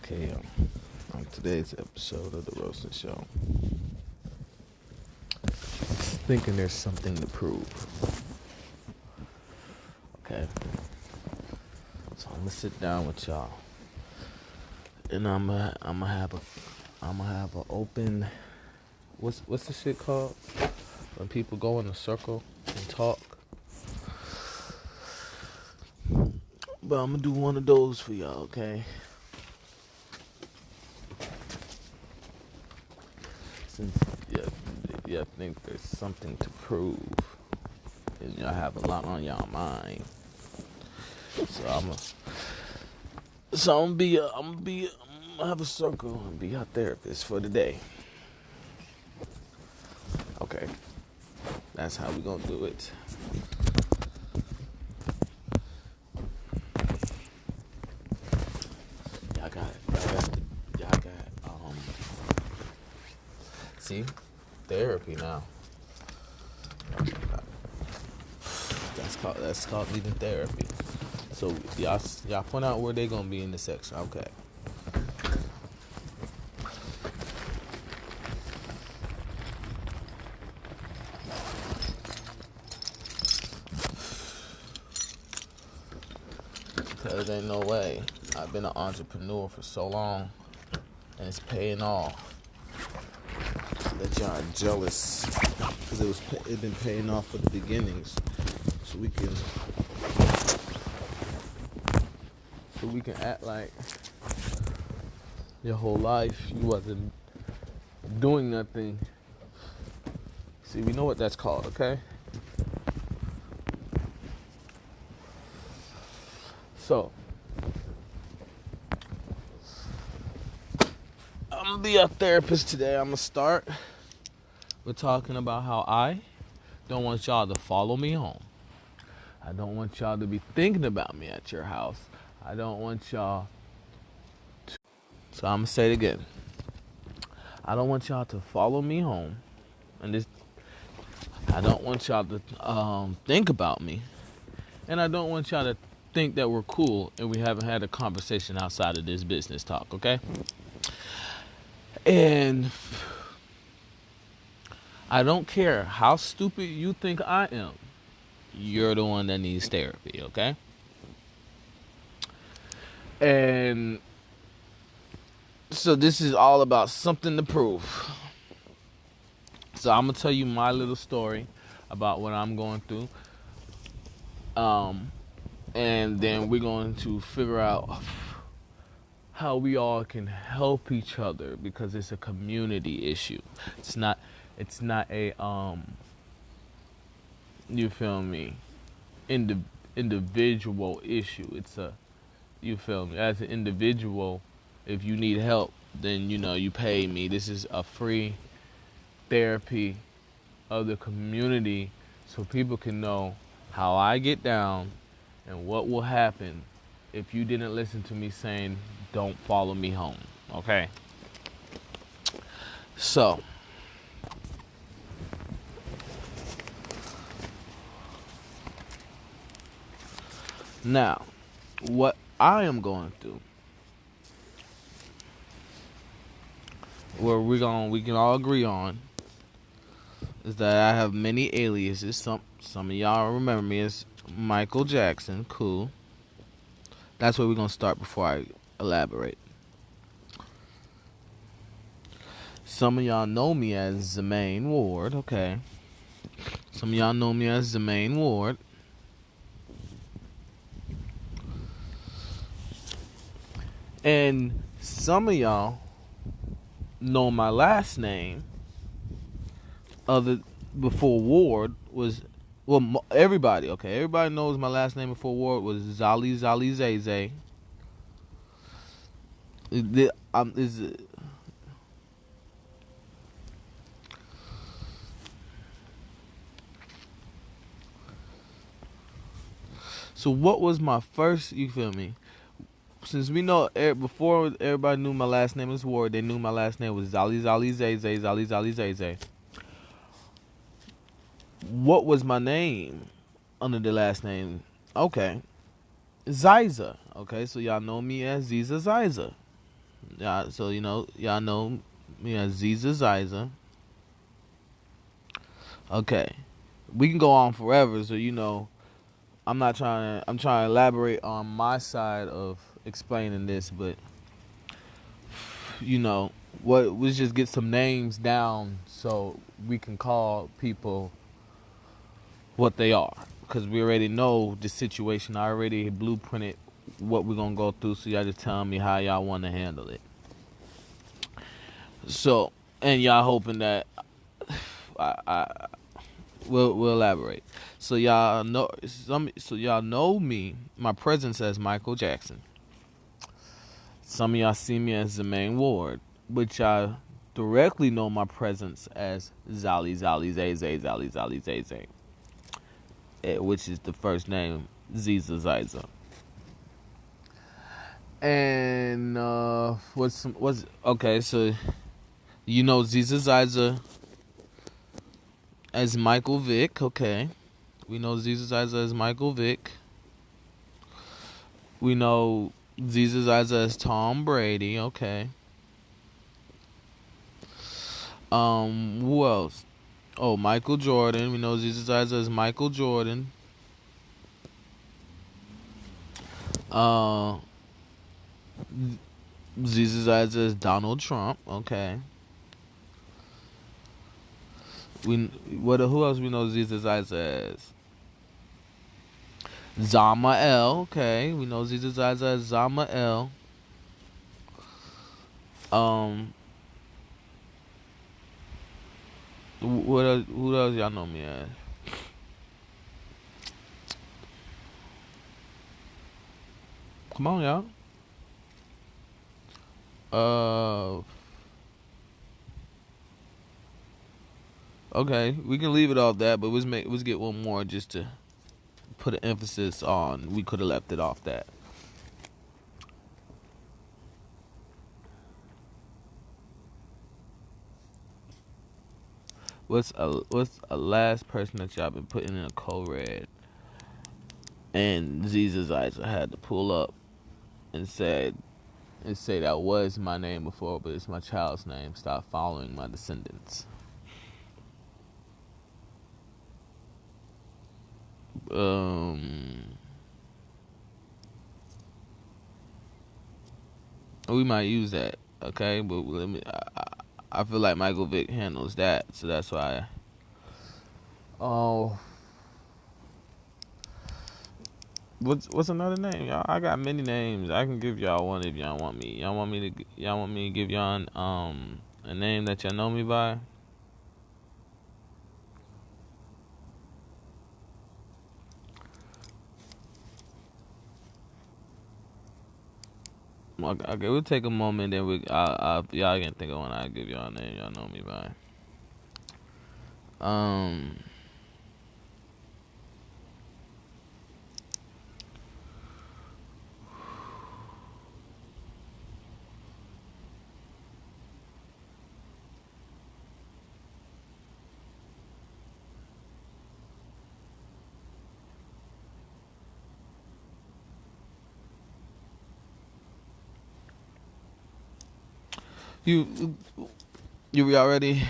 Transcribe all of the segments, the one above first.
Okay, on today's episode of the Roasting Show, thinking there's something to prove. Okay, so I'm gonna sit down with y'all, and I'm gonna have a open. What's the shit called? When people go in a circle and talk. But I'm gonna do one of those for y'all, okay? Since you think there's something to prove, and y'all have a lot on y'all mind, so I'm gonna have a circle and be your therapist for the day. Okay, that's how we gonna do it. Y'all got see, therapy now. That's called needing therapy. So y'all point out where they gonna be in the section. Okay. Because ain't no way. I've been an entrepreneur for so long, and it's paying off. That y'all are jealous, because it been paying off for the beginnings, so we can act like your whole life you wasn't doing nothing. See, we know what that's called, okay? So I'm gonna be a therapist today. I'm gonna start with talking about how I don't want y'all to follow me home. I don't want y'all to be thinking about me at your house. I don't want y'all to... So I'm gonna say it again. I don't want y'all to follow me home, I don't want y'all to think about me, and I don't want y'all to think that we're cool and we haven't had a conversation outside of this business talk, okay? And I don't care how stupid you think I am. You're the one that needs therapy, okay? And so this is all about something to prove. So I'm going to tell you my little story about what I'm going through. And then we're going to figure out how we all can help each other, because it's a community issue. It's not a you feel me, individual issue. It's a, you feel me, as an individual, if you need help, then you pay me. This is a free therapy of the community, so people can know how I get down and what will happen if you didn't listen to me saying don't follow me home, okay? So now, what I am going through, where we can all agree on, is that I have many aliases. Some of y'all remember me as Michael Jackson. Cool. That's where we're gonna start before I elaborate. Some of y'all know me as Zemaine Ward. Okay. Some of y'all know me as Zemaine Ward. And some of y'all know my last name, before Ward was, well, everybody knows my last name before Ward was Zali Zay. So what was my first, you feel me? Since we know, before everybody knew my last name was Ward, they knew my last name was Zali Zay. What was my name under the last name? Okay. Ziza. Okay, so y'all know me as Ziza Ziza. So y'all know me as Ziza Ziza. Okay, we can go on forever. So I'm trying to elaborate on my side of explaining this, but you know, we just get some names down so we can call people what they are, because we already know the situation. I already blueprinted what we're gonna go through, so y'all just tell me how y'all want to handle it. So, and y'all hoping that we'll elaborate. So y'all know me, my presence as Michael Jackson. Some of y'all see me as the main ward, but y'all directly know my presence as Zali Zali Zay Zay Zali Zali Zay Zay, which is the first name Ziza Ziza. And what's okay? So Ziza Ziza as Michael Vick. Okay, we know Ziza Ziza as Michael Vick. We know Ziza Ziza as Tom Brady. Okay. Who else? Oh, Michael Jordan. We know Ziza Ziza as Michael Jordan. Uh, Ziza Ziza as Donald Trump. Okay. Who else we know Ziza Ziza as? Zama L. Okay, we know Ziza Ziza as Zama L. Who else y'all know me as? Come on, y'all. Okay, we can leave it off that, but let's get one more just to put an emphasis on. We could have left it off that. What's a last person that y'all been putting in a co-red? And Ziza's eyes had to pull up and say that was my name before, but it's my child's name. Stop following my descendants. We might use that, okay? But I feel like Michael Vick handles that, so that's why. Oh, what's another name, y'all? I got many names. I can give y'all one if y'all want me. Y'all want me to give y'all a name that y'all know me by? Okay, we'll take a moment, then y'all can think of one. I give y'all a name y'all know me by. You y'all ready?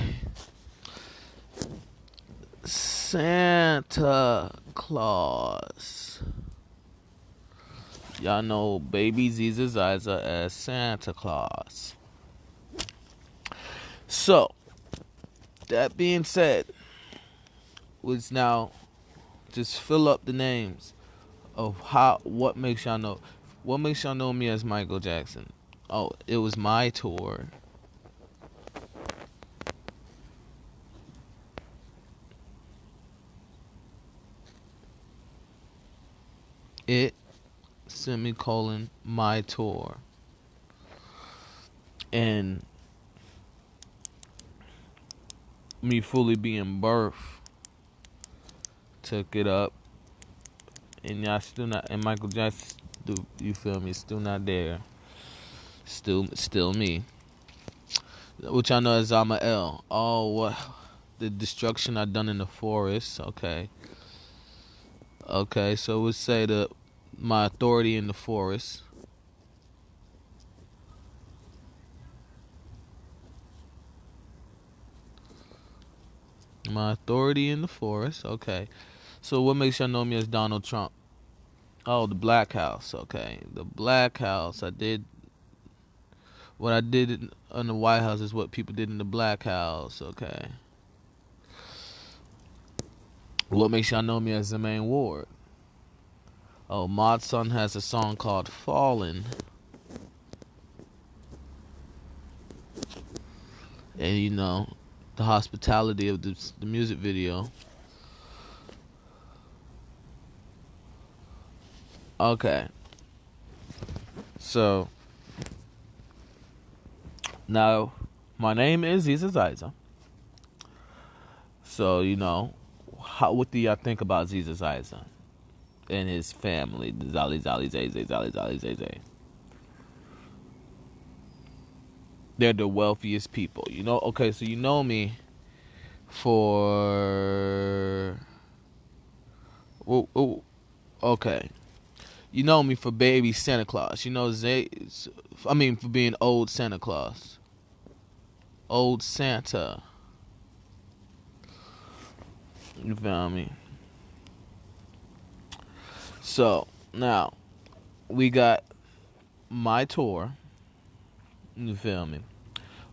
Santa Claus. Y'all know baby Ziza Ziza as Santa Claus. So, that being said, let's now just fill up the names of what makes y'all know me as Michael Jackson. Oh, it was my tour. It semicolon my tour. And me fully being birthed took it up, and y'all still not, and Michael Jackson, you feel me, still not there. Still me. Which I know as Zama L. Oh, what the destruction I done in the forest. Okay, so we'll say my authority in the forest. My authority in the forest. Okay. So what makes y'all know me as Donald Trump? Oh, the Black House. Okay. The Black House. What I did in the White House is what people did in the Black House. Okay. What makes y'all know me as the main ward? Oh, Mod's son has a song called Fallen. And you know, the hospitality of the music video. Okay. So, now, my name is Ziza. So, you know, what do y'all think about Ziza and his family? The Zali Zay. They're the wealthiest people. You know, okay, so you know me for... Okay. You know me for baby Santa Claus. You know for being old Santa Claus. Old Santa. You feel me? So, now, we got my tour. You feel me?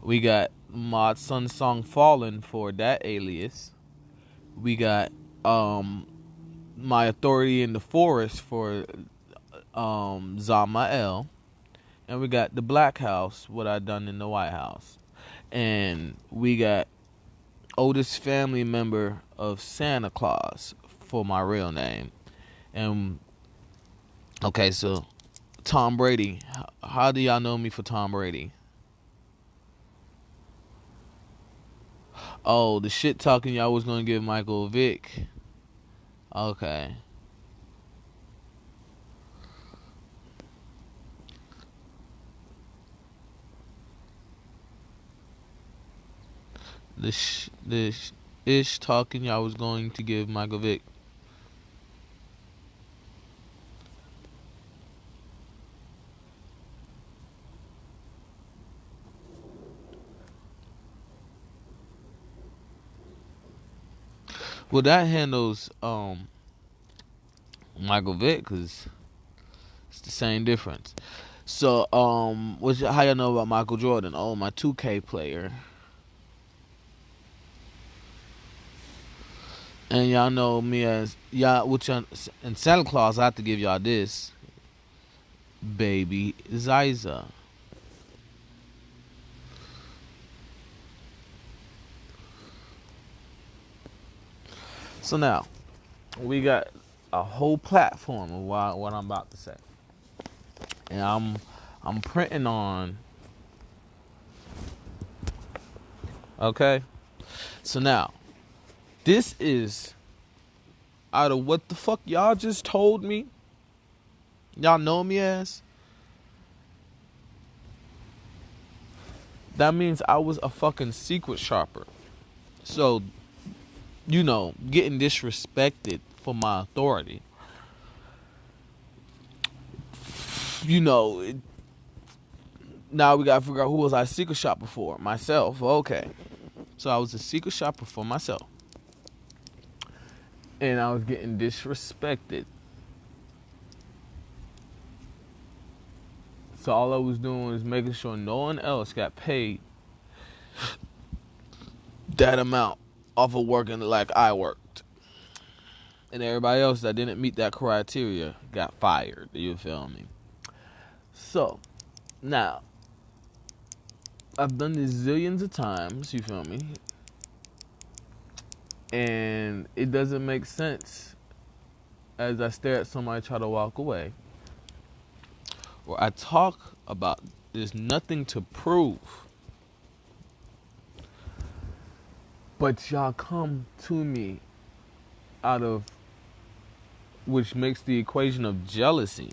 We got Mod Sun Song Fallen for that alias. We got My Authority in the Forest for Zamael. And we got the Black House, what I done in the White House. And we got oldest family member of Santa Claus for my real name. And okay, so Tom Brady. How do y'all know me for Tom Brady? Oh, the shit talking y'all was gonna give Michael Vick. Okay. The ish talking y'all was going to give Michael Vick. Well, that handles Michael Vick, cause it's the same difference. So how y'all know about Michael Jordan? Oh, my 2K player. And y'all know me as in Santa Claus. I have to give y'all this, baby Ziza. So now we got a whole platform of what I'm about to say, and I'm printing on. Okay, so now this is out of what the fuck y'all just told me. Y'all know me as. That means I was a fucking secret sharper. So, you know, getting disrespected for my authority. You know, now we gotta figure out who was I secret shopper for. Myself. Okay. So I was a secret shopper for myself. And I was getting disrespected. So all I was doing was making sure no one else got paid that amount off of working like I worked. And everybody else that didn't meet that criteria got fired. You feel me? So, now, I've done this zillions of times, you feel me? And it doesn't make sense as I stare at somebody try to walk away. Or I talk about there's nothing to prove. But y'all come to me out of, which makes the equation of jealousy,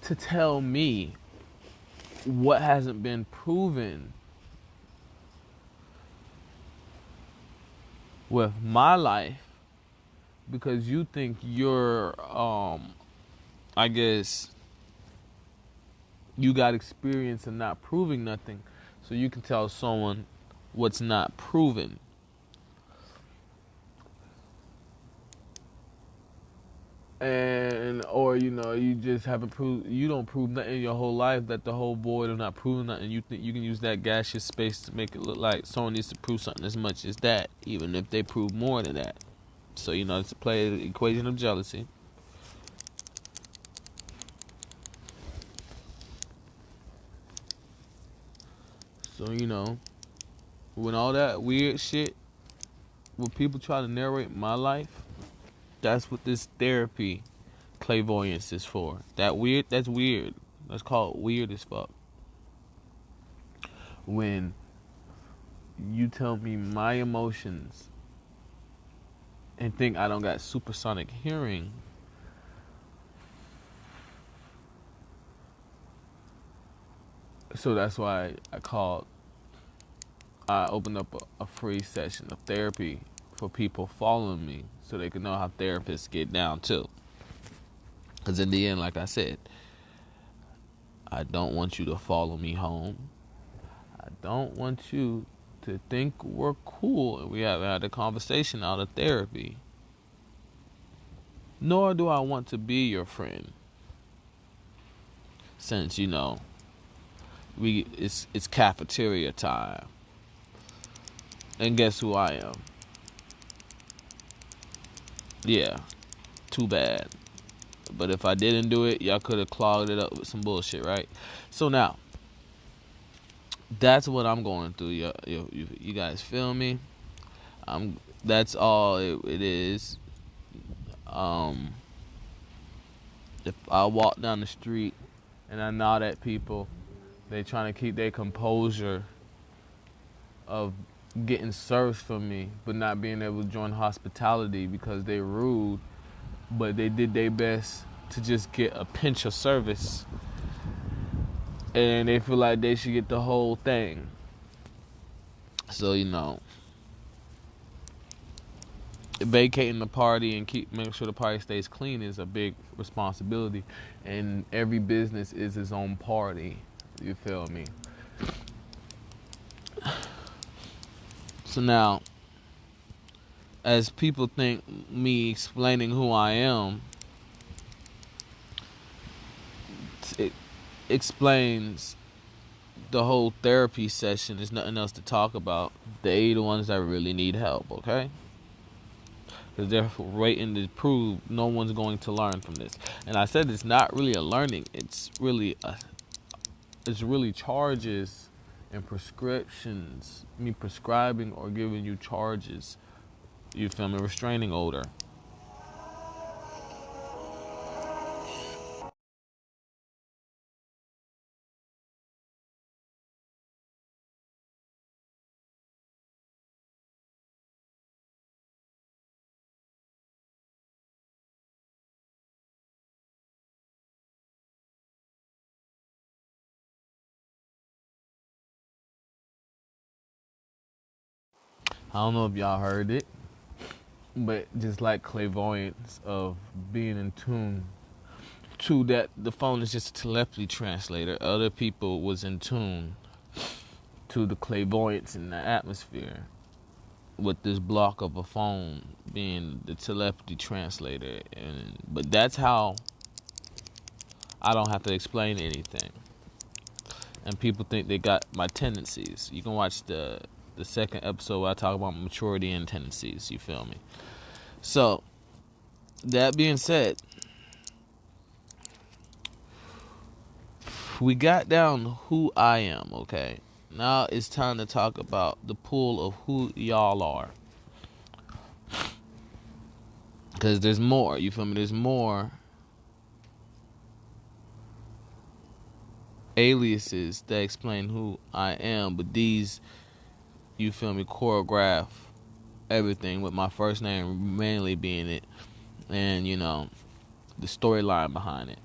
to tell me what hasn't been proven with my life, because you think you're I guess you got experience in not proving nothing, so you can tell someone what's not proven. and or you just haven't proved, you don't prove nothing your whole life, that the whole void of not proving nothing, you think you can use that gaseous space to make it look like someone needs to prove something as much as that, even if they prove more than that. So it's a play the equation of jealousy. So when all that weird shit, when people try to narrate my life, that's what this therapy clairvoyance is for. That's weird. That's called weird as fuck. When you tell me my emotions and think I don't got supersonic hearing, so that's why I opened up a free session of therapy for people following me, so they can know how therapists get down too. Because in the end, like I said, I don't want you to follow me home. I don't want you to think we're cool and we have had a conversation out of therapy. Nor do I want to be your friend. Since it's cafeteria time. And guess who I am? Yeah, too bad. But if I didn't do it, y'all could have clogged it up with some bullshit, right? So now, that's what I'm going through. You guys feel me? That's all it is. If I walk down the street and I nod at people, they trying to keep their composure of getting service from me, but not being able to join hospitality because they rude, but they did their best to just get a pinch of service, and they feel like they should get the whole thing. So vacating the party and making sure the party stays clean is a big responsibility, and every business is its own party. You feel me? So now, as people think me explaining who I am, it explains the whole therapy session. There's nothing else to talk about. They the ones that really need help, okay? Because they're waiting to prove no one's going to learn from this. And I said it's not really a learning. It's really charges and prescriptions. Me prescribing or giving you charges. You feel me? Restraining order. I don't know if y'all heard it, but just like clairvoyance of being in tune to that, the phone is just a telepathy translator. Other people was in tune to the clairvoyance in the atmosphere, with this block of a phone being the telepathy translator. But that's how I don't have to explain anything. And people think they got my tendencies. You can watch the second episode where I talk about maturity and tendencies. You feel me? So, that being said, we got down who I am, okay? Now it's time to talk about the pool of who y'all are. Because there's more, you feel me? There's more aliases that explain who I am, but these, you feel me, choreograph everything, with my first name mainly being it, and the storyline behind it.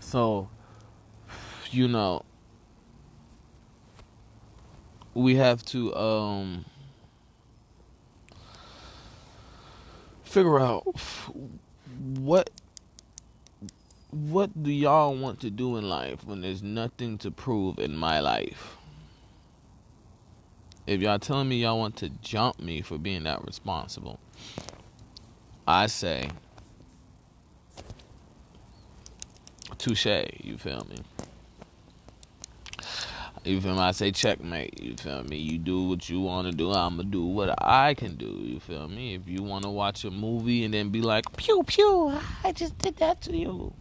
So we have to figure out what do y'all want to do in life when there's nothing to prove in my life. If y'all telling me y'all want to jump me for being that responsible, I say touche, you feel me? You feel me? I say checkmate, you feel me? You do what you want to do, I'ma do what I can do, you feel me? If you want to watch a movie and then be like, pew pew, I just did that to you,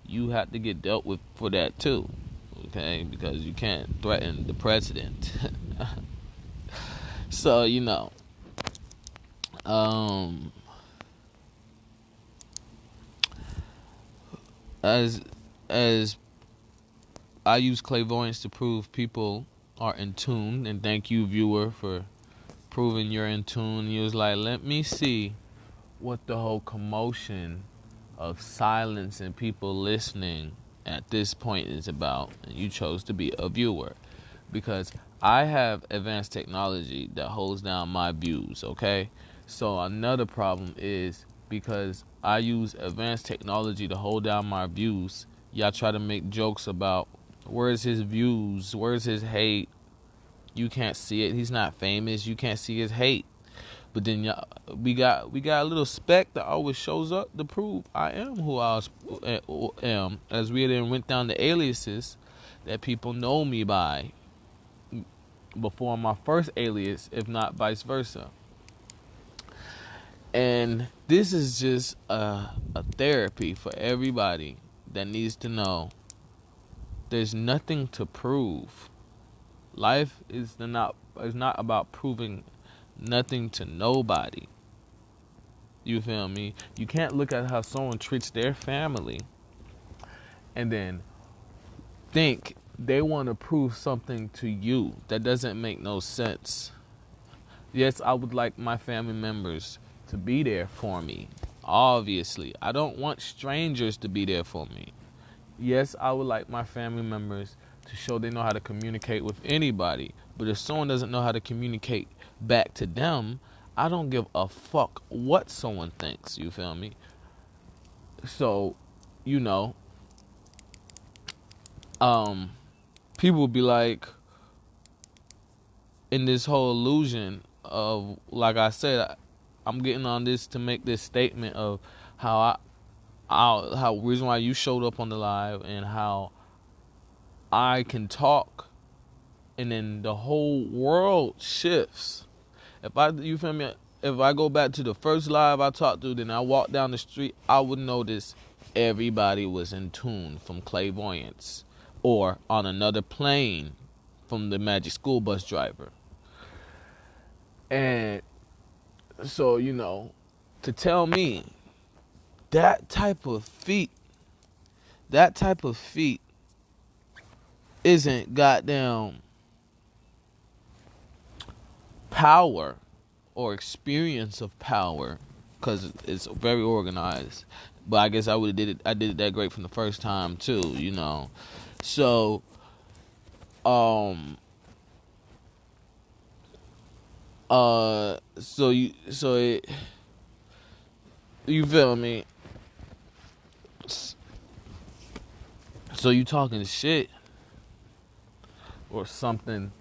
you have to get dealt with for that too, okay? Because you can't threaten the president. So, um, as as I use clairvoyance to prove people are in tune, and thank you, viewer, for proving you're in tune. You was like, let me see what the whole commotion of silence and people listening at this point is about, and you chose to be a viewer because I have advanced technology that holds down my views, okay? So another problem is because I use advanced technology to hold down my views, y'all try to make jokes about where's his views, where's his hate. You can't see it. He's not famous. You can't see his hate. But then we got a little speck that always shows up to prove I am who I am. As we then went down the aliases that people know me by before my first alias, if not vice versa. And this is just a therapy for everybody that needs to know there's nothing to prove. Life is not about proving nothing to nobody. You feel me? You can't look at how someone treats their family and then think they want to prove something to you. That doesn't make no sense. Yes, I would like my family members to be there for me. Obviously, I don't want strangers to be there for me. Yes, I would like my family members to show they know how to communicate with anybody. But if someone doesn't know how to communicate back to them, I don't give a fuck what someone thinks, you feel me? So, people will be like, in this whole illusion of, like I said, I'm getting on this to make this statement of how how reason why you showed up on the live and how I can talk and then the whole world shifts. You feel me? If I go back to the first live I talked to, then I walk down the street, I would notice everybody was in tune from clairvoyance or on another plane from the magic school bus driver. And so, to tell me that type of feat isn't goddamn power or experience of power, because it's very organized. But I guess I did it that great from the first time too, So, you feel me? So you talking shit or something?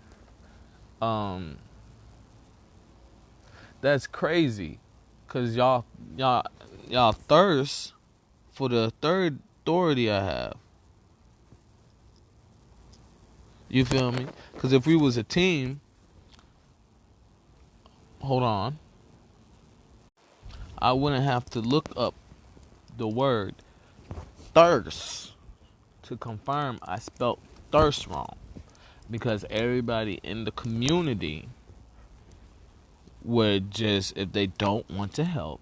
That's crazy, cause y'all thirst for the third authority I have. You feel me? Cause if we was a team, hold on, I wouldn't have to look up the word thirst to confirm I spelt thirst wrong, because everybody in the community would just, if they don't want to help,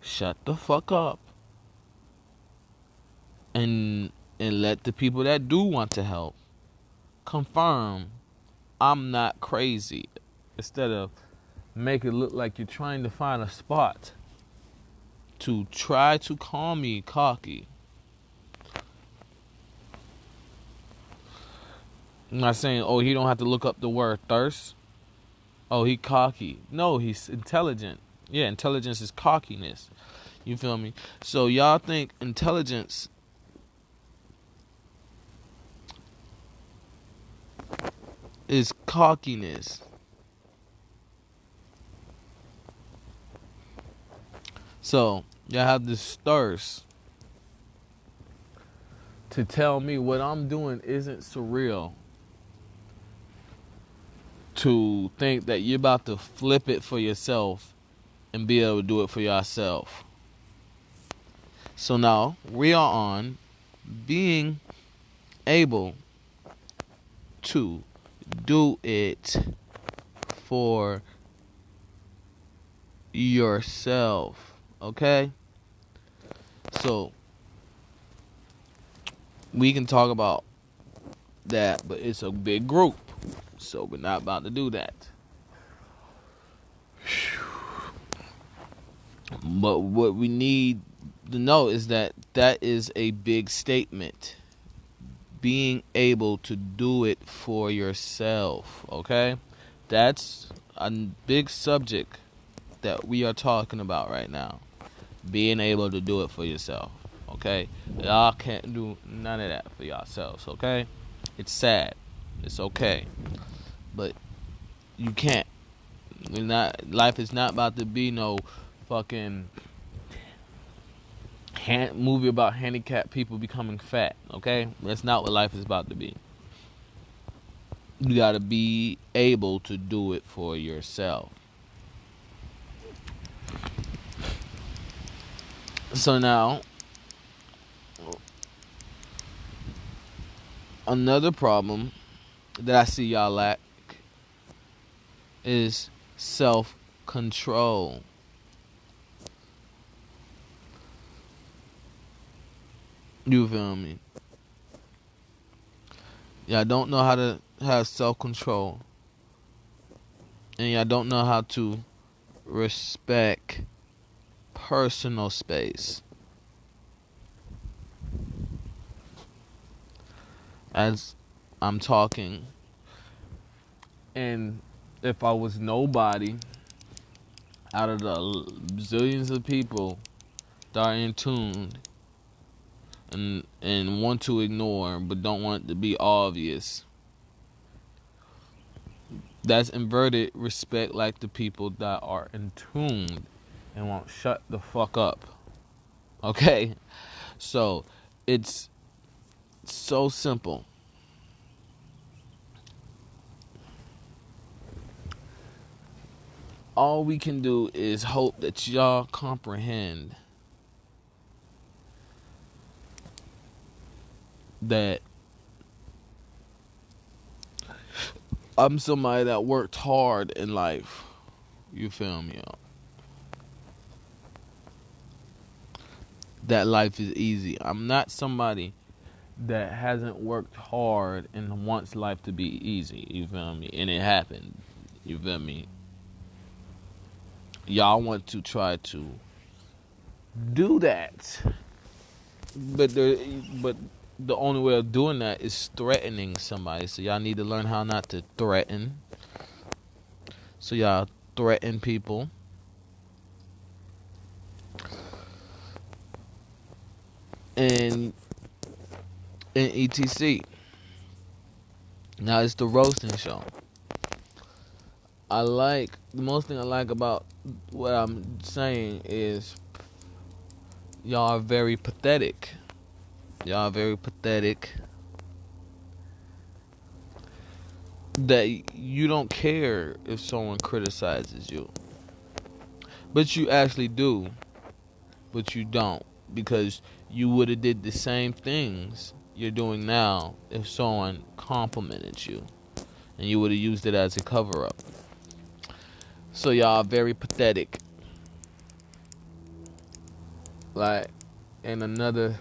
shut the fuck up and let the people that do want to help confirm I'm not crazy, instead of make it look like you're trying to find a spot to try to call me cocky. I'm not saying, oh, he don't have to look up the word thirst. Oh, he cocky. No, he's intelligent. Yeah, intelligence is cockiness. You feel me? So y'all think intelligence is cockiness. So y'all have this thirst to tell me what I'm doing isn't surreal. To think that you're about to flip it for yourself and be able to do it for yourself. So now we are on being able to do it for yourself. Okay? So we can talk about that, but it's a big group. So we're not about to do that. But what we need to know is that is a big statement. Being able to do it for yourself, okay? That's a big subject that we are talking about right now. Being able to do it for yourself, okay? Y'all can't do none of that for yourselves, okay? It's sad. It's okay. But you can't. Life is not about to be no fucking movie about handicapped people becoming fat, okay? That's not what life is about to be. You gotta be able to do it for yourself. So now, another problem that I see y'all lack is self-control. You feel me? Y'all don't know how to have self-control. And y'all don't know how to respect personal space. As I'm talking, and if I was nobody out of the zillions of people that are in tune and want to ignore but don't want it to be obvious, that's inverted respect, like the people that are in tune and won't shut the fuck up. Okay? So it's so simple. All we can do is hope that y'all comprehend that I'm somebody that worked hard in life. You feel me? That life is easy. I'm not somebody that hasn't worked hard and wants life to be easy. You feel me? And it happened. You feel me? Y'all want to try to do that, but the only way of doing that is threatening somebody. So y'all need to learn how not to threaten. So y'all threaten people. And etc. Now it's the roasting show. The most thing I like about what I'm saying is y'all are very pathetic. Y'all are very pathetic. That you don't care if someone criticizes you. But you actually do. But you don't. Because you would have did the same things you're doing now if someone complimented you. And you would have used it as a cover-up. So y'all are very pathetic. Like, and another...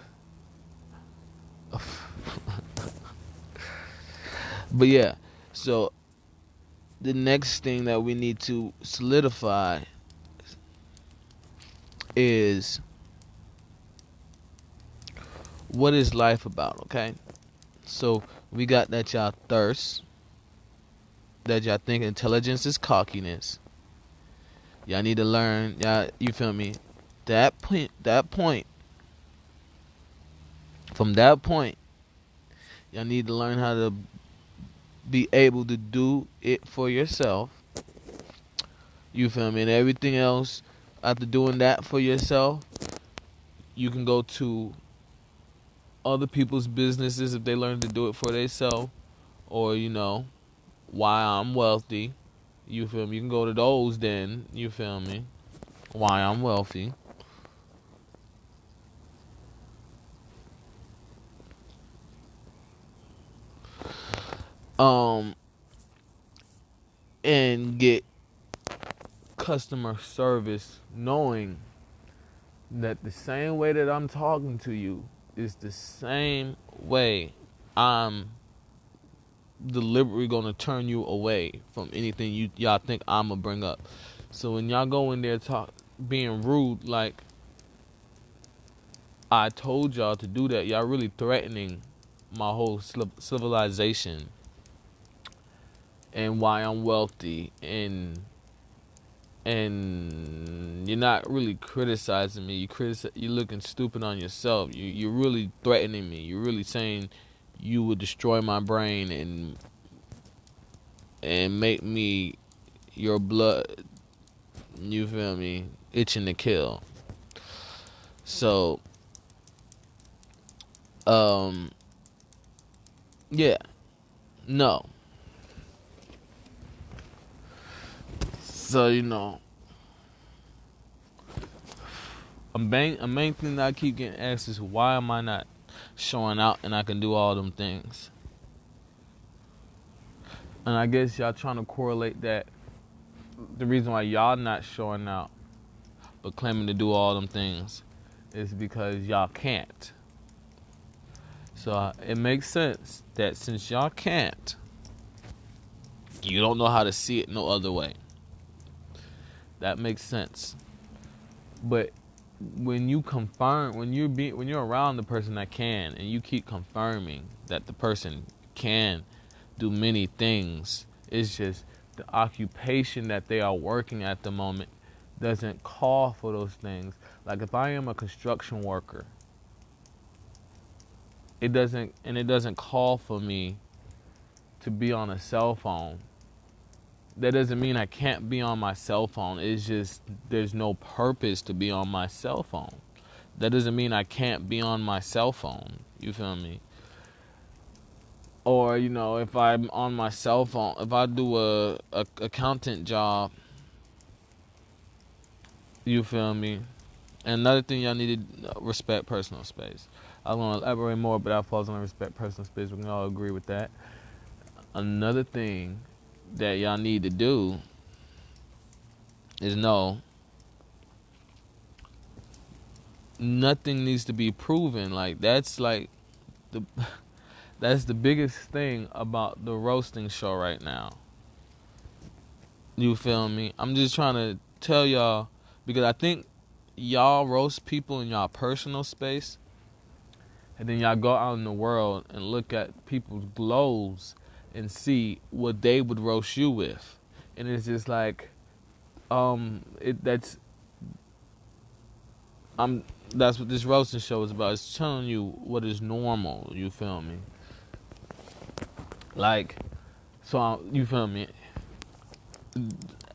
But yeah, so the next thing that we need to solidify is what is life about, okay? So we got that y'all thirst, that y'all think intelligence is cockiness. Y'all need to learn, you feel me? From that point, y'all need to learn how to be able to do it for yourself. You feel me? And everything else After doing that for yourself, you can go to other people's businesses if they learn to do it for themselves, or why I'm wealthy. You feel me? You can go to those then. You feel me? Why I'm wealthy. Um, and get customer service, knowing that the same way that I'm talking to you is the same way I'm deliberately gonna turn you away from anything y'all think I'ma bring up. So when y'all go in there being rude, like I told y'all to do that, y'all really threatening my whole civilization and why I'm wealthy, and you're not really criticizing me. You're looking stupid on yourself. You're really threatening me. You're really saying you would destroy my brain and make me your blood. You feel me? Itching to kill. So, yeah, no. So a main thing that I keep getting asked is why am I not showing out and I can do all them things? And I guess y'all trying to correlate that the reason why y'all not showing out but claiming to do all them things is because y'all can't. So it makes sense that since y'all can't, you don't know how to see it no other way. That makes sense. But when you confirm, when you're around the person that can, and you keep confirming that the person can do many things, it's just the occupation that they are working at the moment doesn't call for those things. Like if I am a construction worker, it doesn't call for me to be on a cell phone. That doesn't mean I can't be on my cell phone. It's just there's no purpose to be on my cell phone. That doesn't mean I can't be on my cell phone. You feel me? Or, if I'm on my cell phone, if I do a accountant job, you feel me? And another thing y'all need to respect personal space. I want to elaborate more, but that falls on respect personal space. We can all agree with that. Another thing that y'all need to do is know nothing needs to be proven. Like that's the biggest thing about the roasting show right now. You feel me? I'm just trying to tell y'all, because I think y'all roast people in y'all personal space, and then y'all go out in the world and look at people's glows and see what they would roast you with. And it's just like that's what this roasting show is about. It's telling you what is normal, you feel me? Like, so you feel me?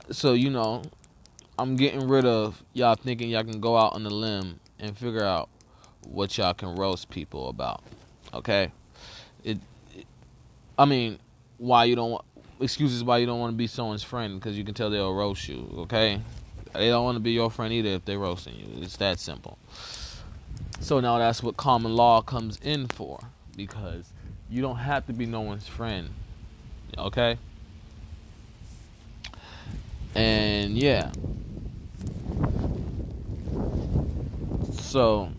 So, I'm getting rid of y'all thinking y'all can go out on the limb and figure out what y'all can roast people about. Okay? I mean, excuses why you don't want to be someone's friend, because you can tell they'll roast you. Okay? They don't want to be your friend either if they're roasting you. It's that simple. So now that's what common law comes in for, because you don't have to be no one's friend. Okay? And yeah. So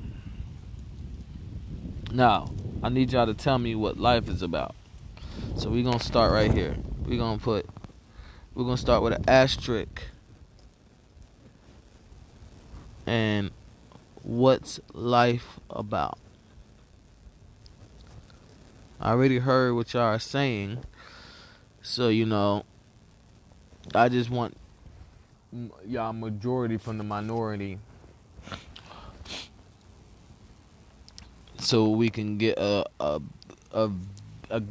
now I need y'all to tell me what life is about. So we're gonna start right here. We're gonna start with an asterisk. And what's life about? I already heard what y'all are saying. So I just want y'all majority from the minority, so we can get a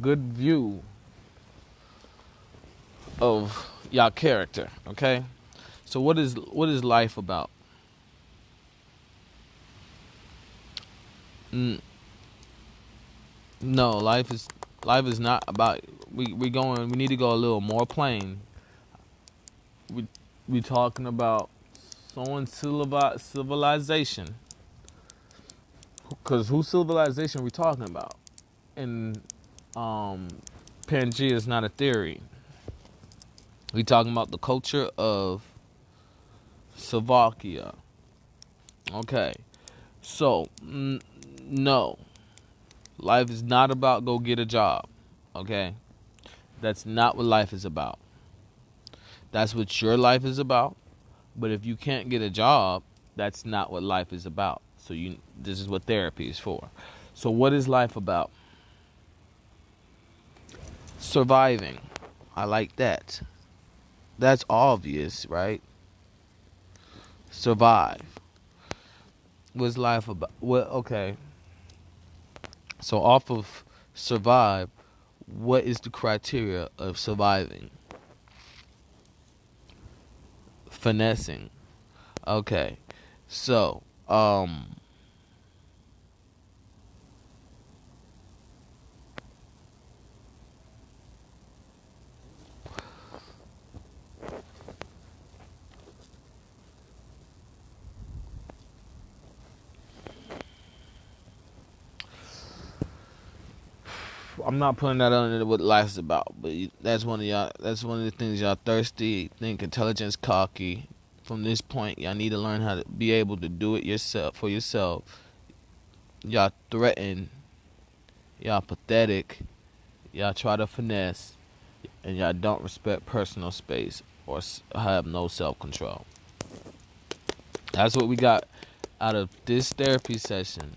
good view of y'all character. Okay? So what is life about? Mm, no, life is not about. We need to go a little more plain. We talking about someone's civilization. Because whose civilization we talking about? And um, Pangea is not a theory. We talking about the culture of Slovakia. Okay, so no, life is not about go get a job. Okay, that's not what life is about. That's what your life is about. But if you can't get a job, that's not what life is about. So this is what therapy is for. So what is life about? Surviving. I like that. That's obvious, right? Survive. What's life about? Well, okay. So off of survive, what is the criteria of surviving? Finessing. Okay. So, I'm not putting that under what life's about, but that's one of y'all. That's one of the things y'all thirsty, think intelligence, cocky. From this point, y'all need to learn how to be able to do it yourself for yourself. Y'all threaten, y'all pathetic, y'all try to finesse, and y'all don't respect personal space or have no self-control. That's what we got out of this therapy session.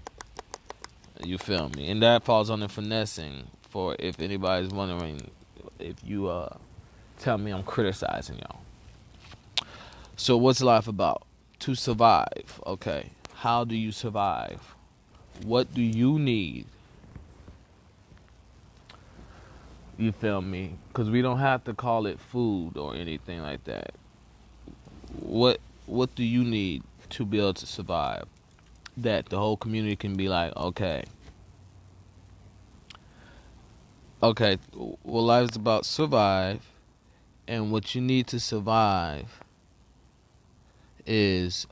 You feel me? And that falls under finessing. For if anybody's wondering, if you tell me I'm criticizing y'all. So what's life about? To survive. Okay. How do you survive? What do you need? You feel me? Because we don't have to call it food or anything like that. What do you need to be able to survive? That the whole community can be like, okay, well, life's about survive, and what you need to survive is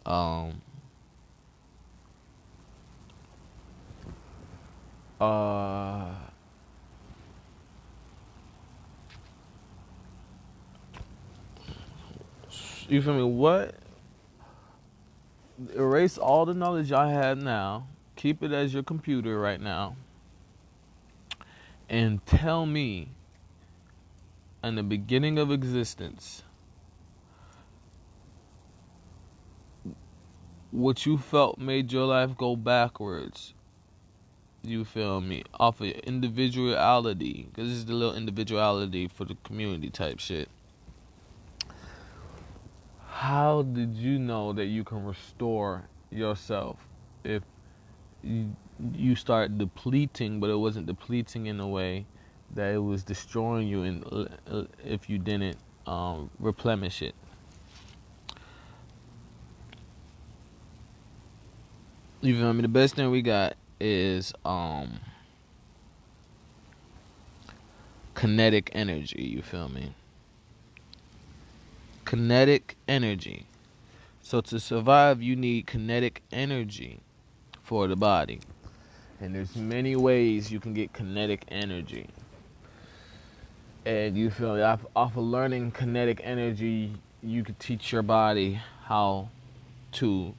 you feel me? What? Erase all the knowledge I had now. Keep it as your computer right now. And tell me, in the beginning of existence, what you felt made your life go backwards. You feel me? Off of individuality. Because this is the little individuality for the community type shit. How did you know that you can restore yourself if you start depleting, but it wasn't depleting in a way that it was destroying you, and if you didn't replenish it? You feel me? The best thing we got is kinetic energy. You feel me? Kinetic energy. So to survive, you need kinetic energy for the body. And there's many ways you can get kinetic energy. And you feel me? Off of learning kinetic energy, you could teach your body how to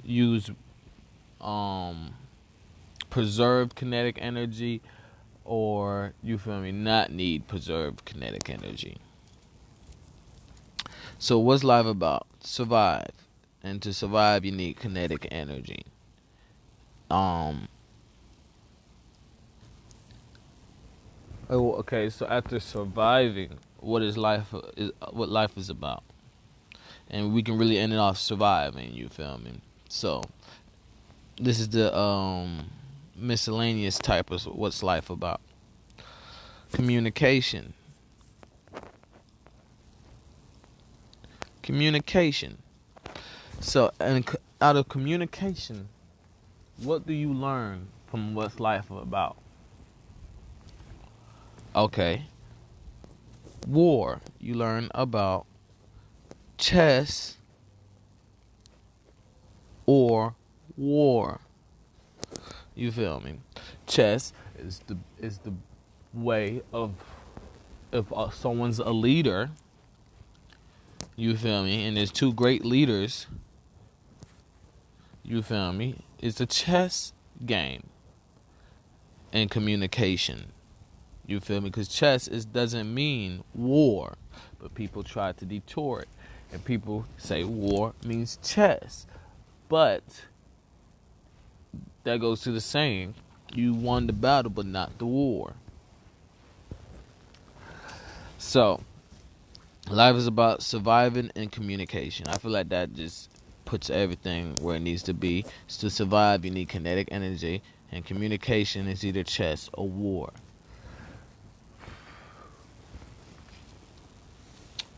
use preserved kinetic energy, or you feel me, not need preserved kinetic energy. So what's life about? Survive. And to survive, you need kinetic energy. Okay, so after surviving, what life is about? And we can really end it off surviving, you feel me? So this is the miscellaneous type of what's life about. Communication. So, and out of communication, What do you learn from what's life about? Okay. War. You learn about chess or war. You feel me? Chess is the way of if someone's a leader. You feel me? And there's two great leaders. You feel me? It's a chess game and communication. You feel me? Because chess doesn't mean war, but people try to detour it, and people say war means chess, but that goes to the saying, you won the battle but not the war. So life is about surviving and communication. I feel like that just puts everything where it needs to be. To survive, you need kinetic energy, and communication is either chess or war.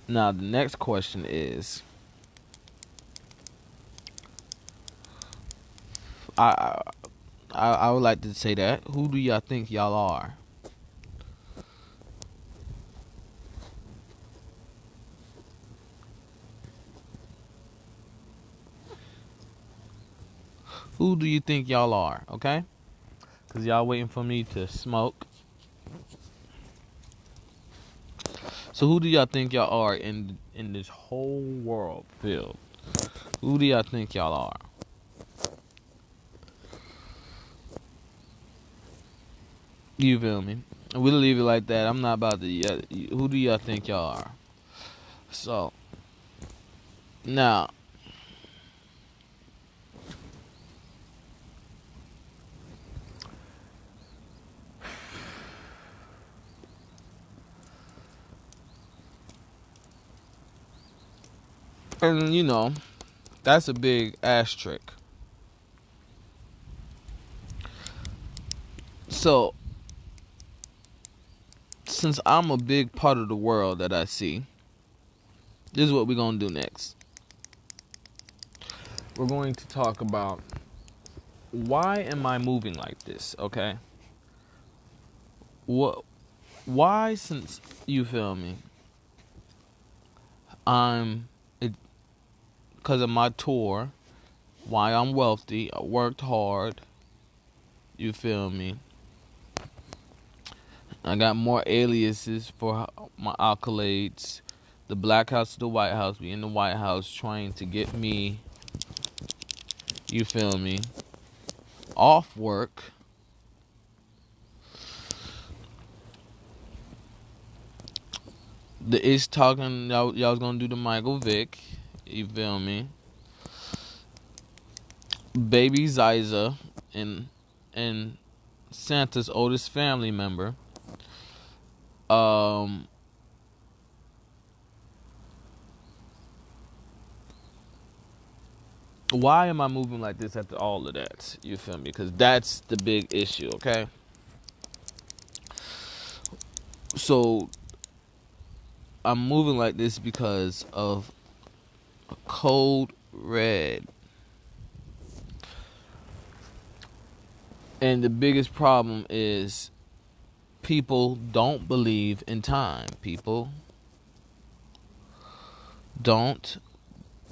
Now the next question is, I would like to say that, who do y'all think y'all are? Who do you think y'all are? Okay, because y'all waiting for me to smoke. So who do y'all think y'all are in this whole world field? Who do y'all think y'all are? You feel me? We'll leave it like that. I'm not about to. Who do y'all think y'all are? So now, and that's a big asterisk. So since I'm a big part of the world that I see, this is what we're gonna do next. We're going to talk about, why am I moving like this? Okay. What? Why? Since you feel me, I'm it because of my tour. Why I'm wealthy? I worked hard. You feel me? I got more aliases for my accolades. The Black House to the White House. We in the White House trying to get me, you feel me, off work. The ish talking, y'all was gonna do the Michael Vick. You feel me? Baby Ziza and Santa's oldest family member. Why am I moving like this after all of that? You feel me? Because that's the big issue, okay? So I'm moving like this because of Code Red. And the biggest problem is people don't believe in time. People don't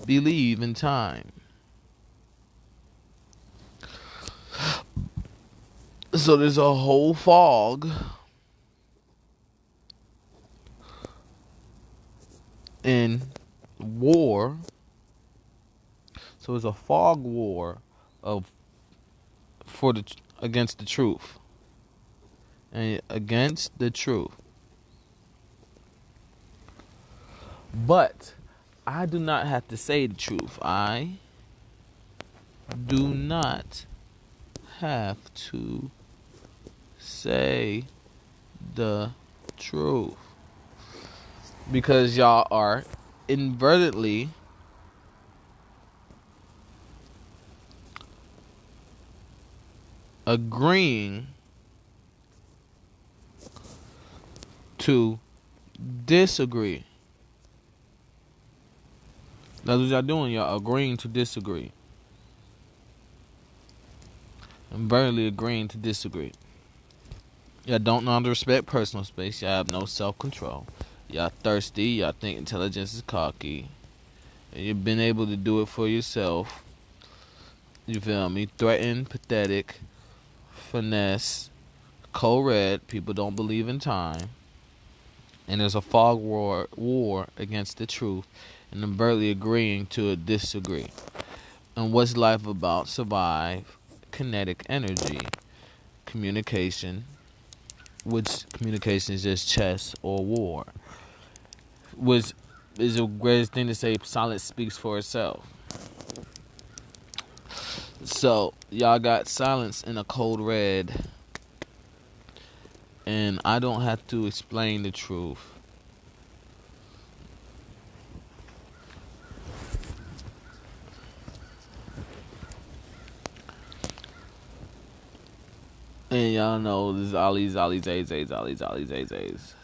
believe in time. So there's a whole fog in war. So it's a fog war of against the truth. And against the truth. But I do not have to say the truth. I do not have to say the truth. Because y'all are inadvertently agreeing to disagree. That's what y'all doing. Y'all agreeing to disagree. and barely agreeing to disagree. Y'all don't know how to respect personal space. Y'all have no self-control. Y'all thirsty. Y'all think intelligence is cocky. And you've been able to do it for yourself. You feel me? Threatened, pathetic, finesse, cold red. People don't believe in time. And there's a fog war against the truth. And I'm barely agreeing to a disagree. And what's life about? Survive, kinetic energy, communication, which communication is just chess or war, which is the greatest thing to say. Silence speaks for itself. So y'all got silence in a cold red, and I don't have to explain the truth. And y'all know this is Ali's Zays.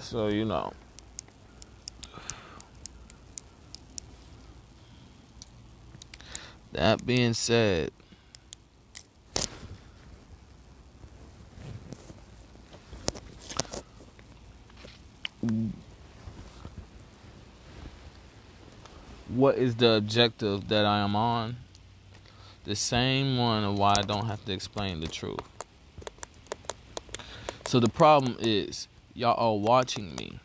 So you know. That being said, what is the objective that I am on? The same one of why I don't have to explain the truth. So the problem is, y'all are watching me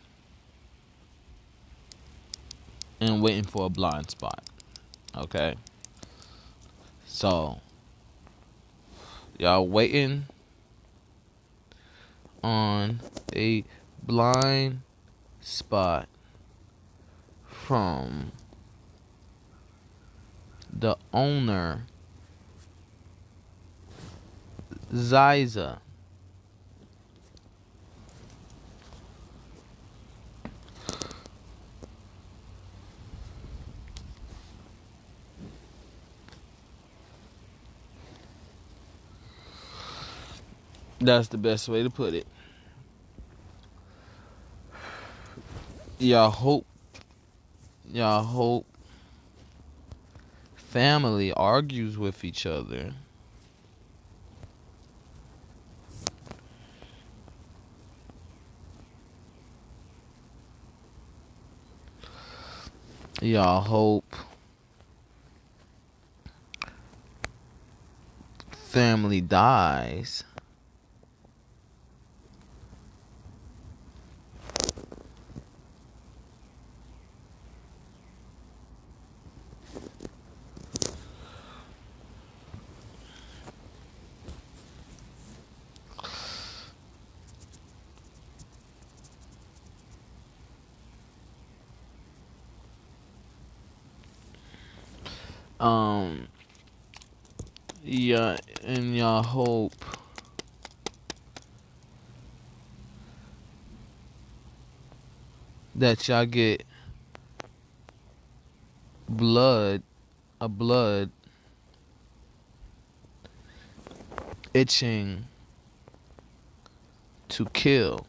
and waiting for a blind spot. Okay? So, y'all waiting on a blind spot from the owner, Ziza. That's the best way to put it. Y'all hope family argues with each other. Y'all hope family dies. Yeah, and y'all hope that y'all get a blood itching to kill.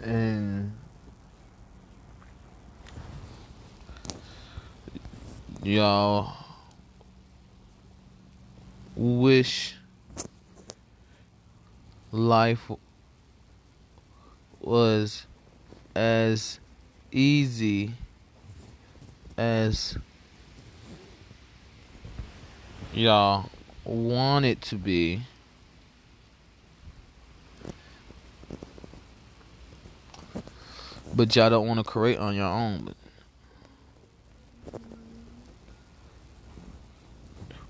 And y'all wish life was as easy as y'all want it to be. But y'all don't want to create on your own.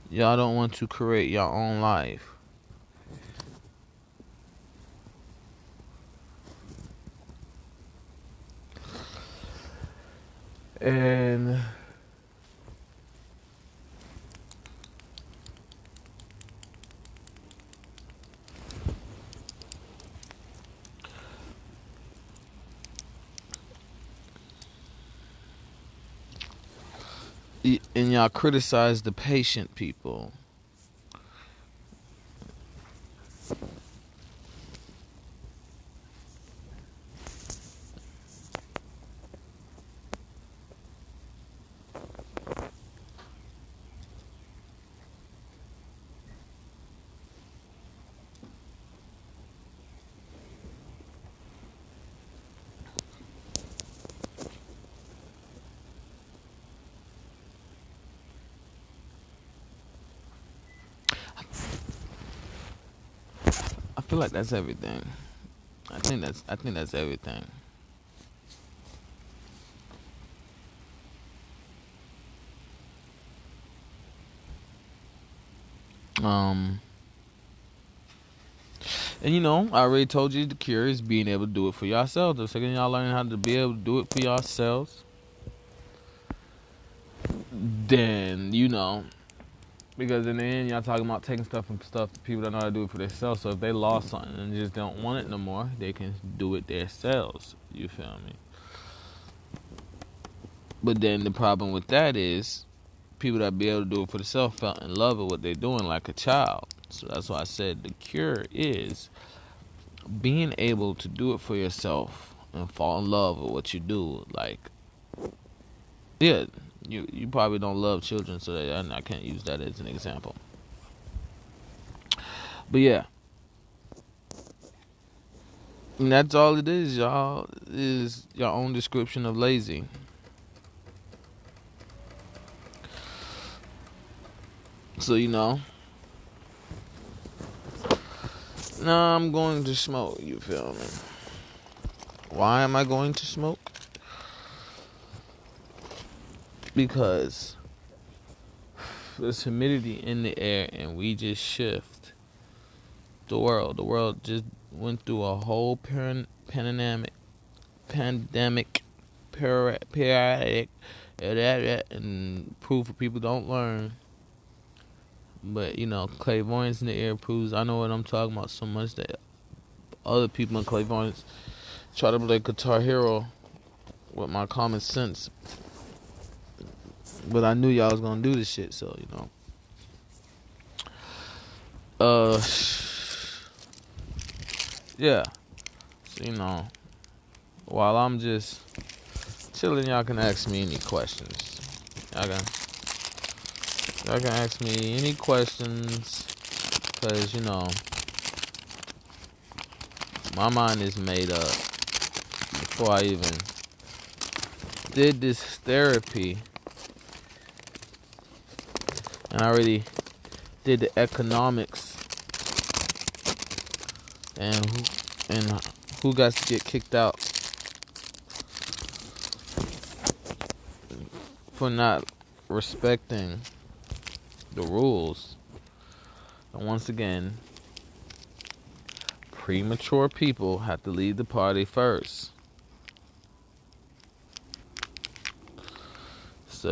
Y'all don't want to create your own life. And y'all criticize the patient people. feel like that's everything. I think that's everything. And I already told you the cure is being able to do it for yourselves. The second y'all learn how to be able to do it for yourselves, then because in the end y'all talking about taking stuff from stuff people don't know how to do it for themselves. So if they lost something and just don't want it no more, they can do it themselves. You feel me? But then the problem with that is people that be able to do it for themselves felt in love with what they're doing like a child. So that's why I said the cure is being able to do it for yourself and fall in love with what you do. Like, yeah, you probably don't love children, so I can't use that as an example. But yeah, and that's all it is, y'all. Is your own description of lazy. So now I'm going to smoke. You feel me? Why am I going to smoke? Because there's humidity in the air, and we just shift the world. The world just went through a whole pandemic, periodic, and proof of people don't learn. But clairvoyance in the air proves I know what I'm talking about so much that other people in clairvoyance try to play Guitar Hero with my common sense. But I knew y'all was gonna do this shit, so yeah. So while I'm just chilling, y'all can ask me any questions. Y'all can ask me any questions, cause my mind is made up. Before I even did this therapy, and I already did the economics and who got to get kicked out for not respecting the rules. And once again, premature people have to leave the party first. So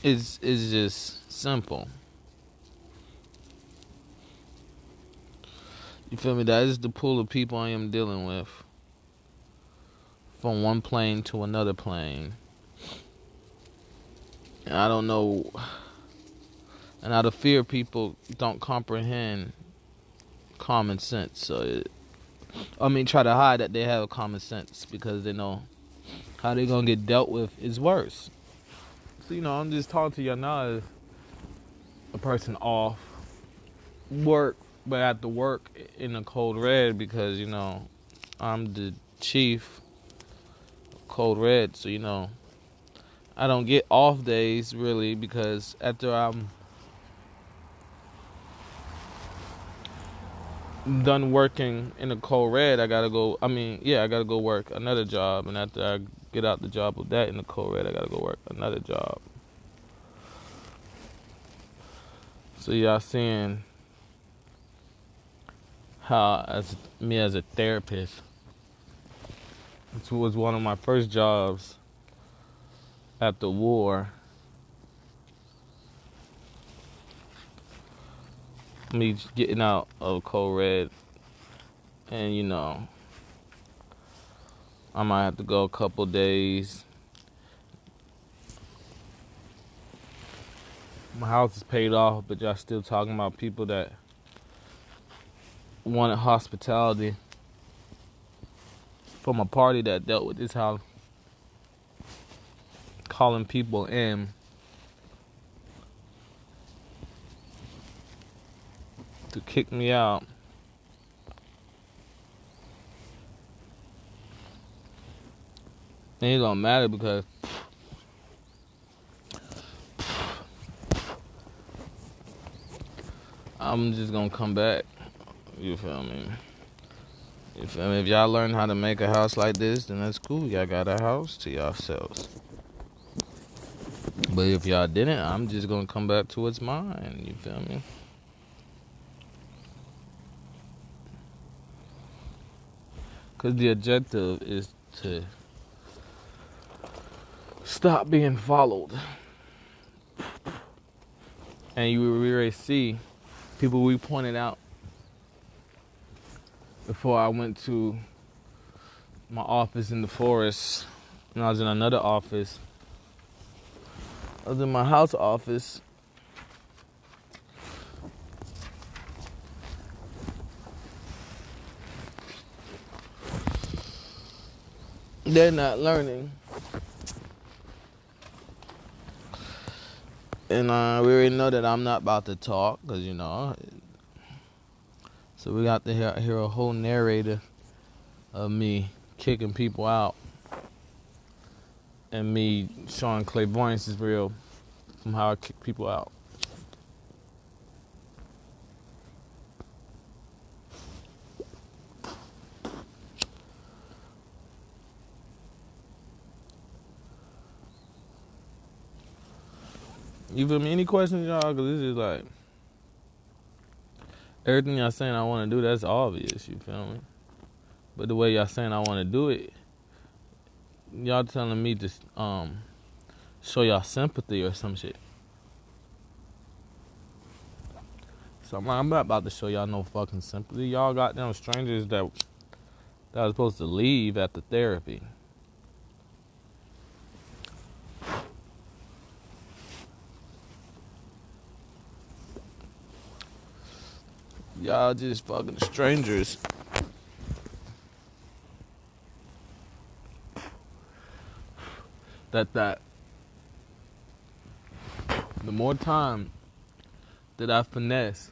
it's just simple. You feel me? That is the pool of people I am dealing with. From one plane to another plane. And I don't know. And out of fear, people don't comprehend common sense. So, try to hide that they have common sense because they know how they're going to get dealt with is worse. So, I'm just talking to y'all now as a person off work, but at the work in the Code Red because, I'm the chief of Code Red. So, I don't get off days really because after I'm done working in the Code Red, I gotta go. I gotta go work another job, and after I get out the job with that in the Code Red, I gotta go work another job. So y'all seeing how as a therapist, this was one of my first jobs after war. Me getting out of Code Red, and I might have to go a couple days. My house is paid off, but y'all still talking about people that wanted hospitality from a party that dealt with this house, calling people in to kick me out. It ain't gonna matter because I'm just gonna come back. You feel me? You feel me? If y'all learn how to make a house like this, then that's cool. Y'all got a house to yourselves. But if y'all didn't, I'm just gonna come back to what's mine. You feel me? Because the objective is to stop being followed. And you will really see people we pointed out before I went to my office in the forest. And I was in another office. I was in my house office. They're not learning. And we already know that I'm not about to talk, because, you know. So we got to hear a whole narrator of me kicking people out. And me showing clairvoyance is real from how I kick people out. You feel me? Any questions, y'all? Because this is like, everything y'all saying I want to do, that's obvious, you feel me? But the way y'all saying I want to do it, y'all telling me to show y'all sympathy or some shit. So I'm not about to show y'all no fucking sympathy. Y'all goddamn strangers that was supposed to leave after therapy. Y'all just fucking strangers. That the more time that I finesse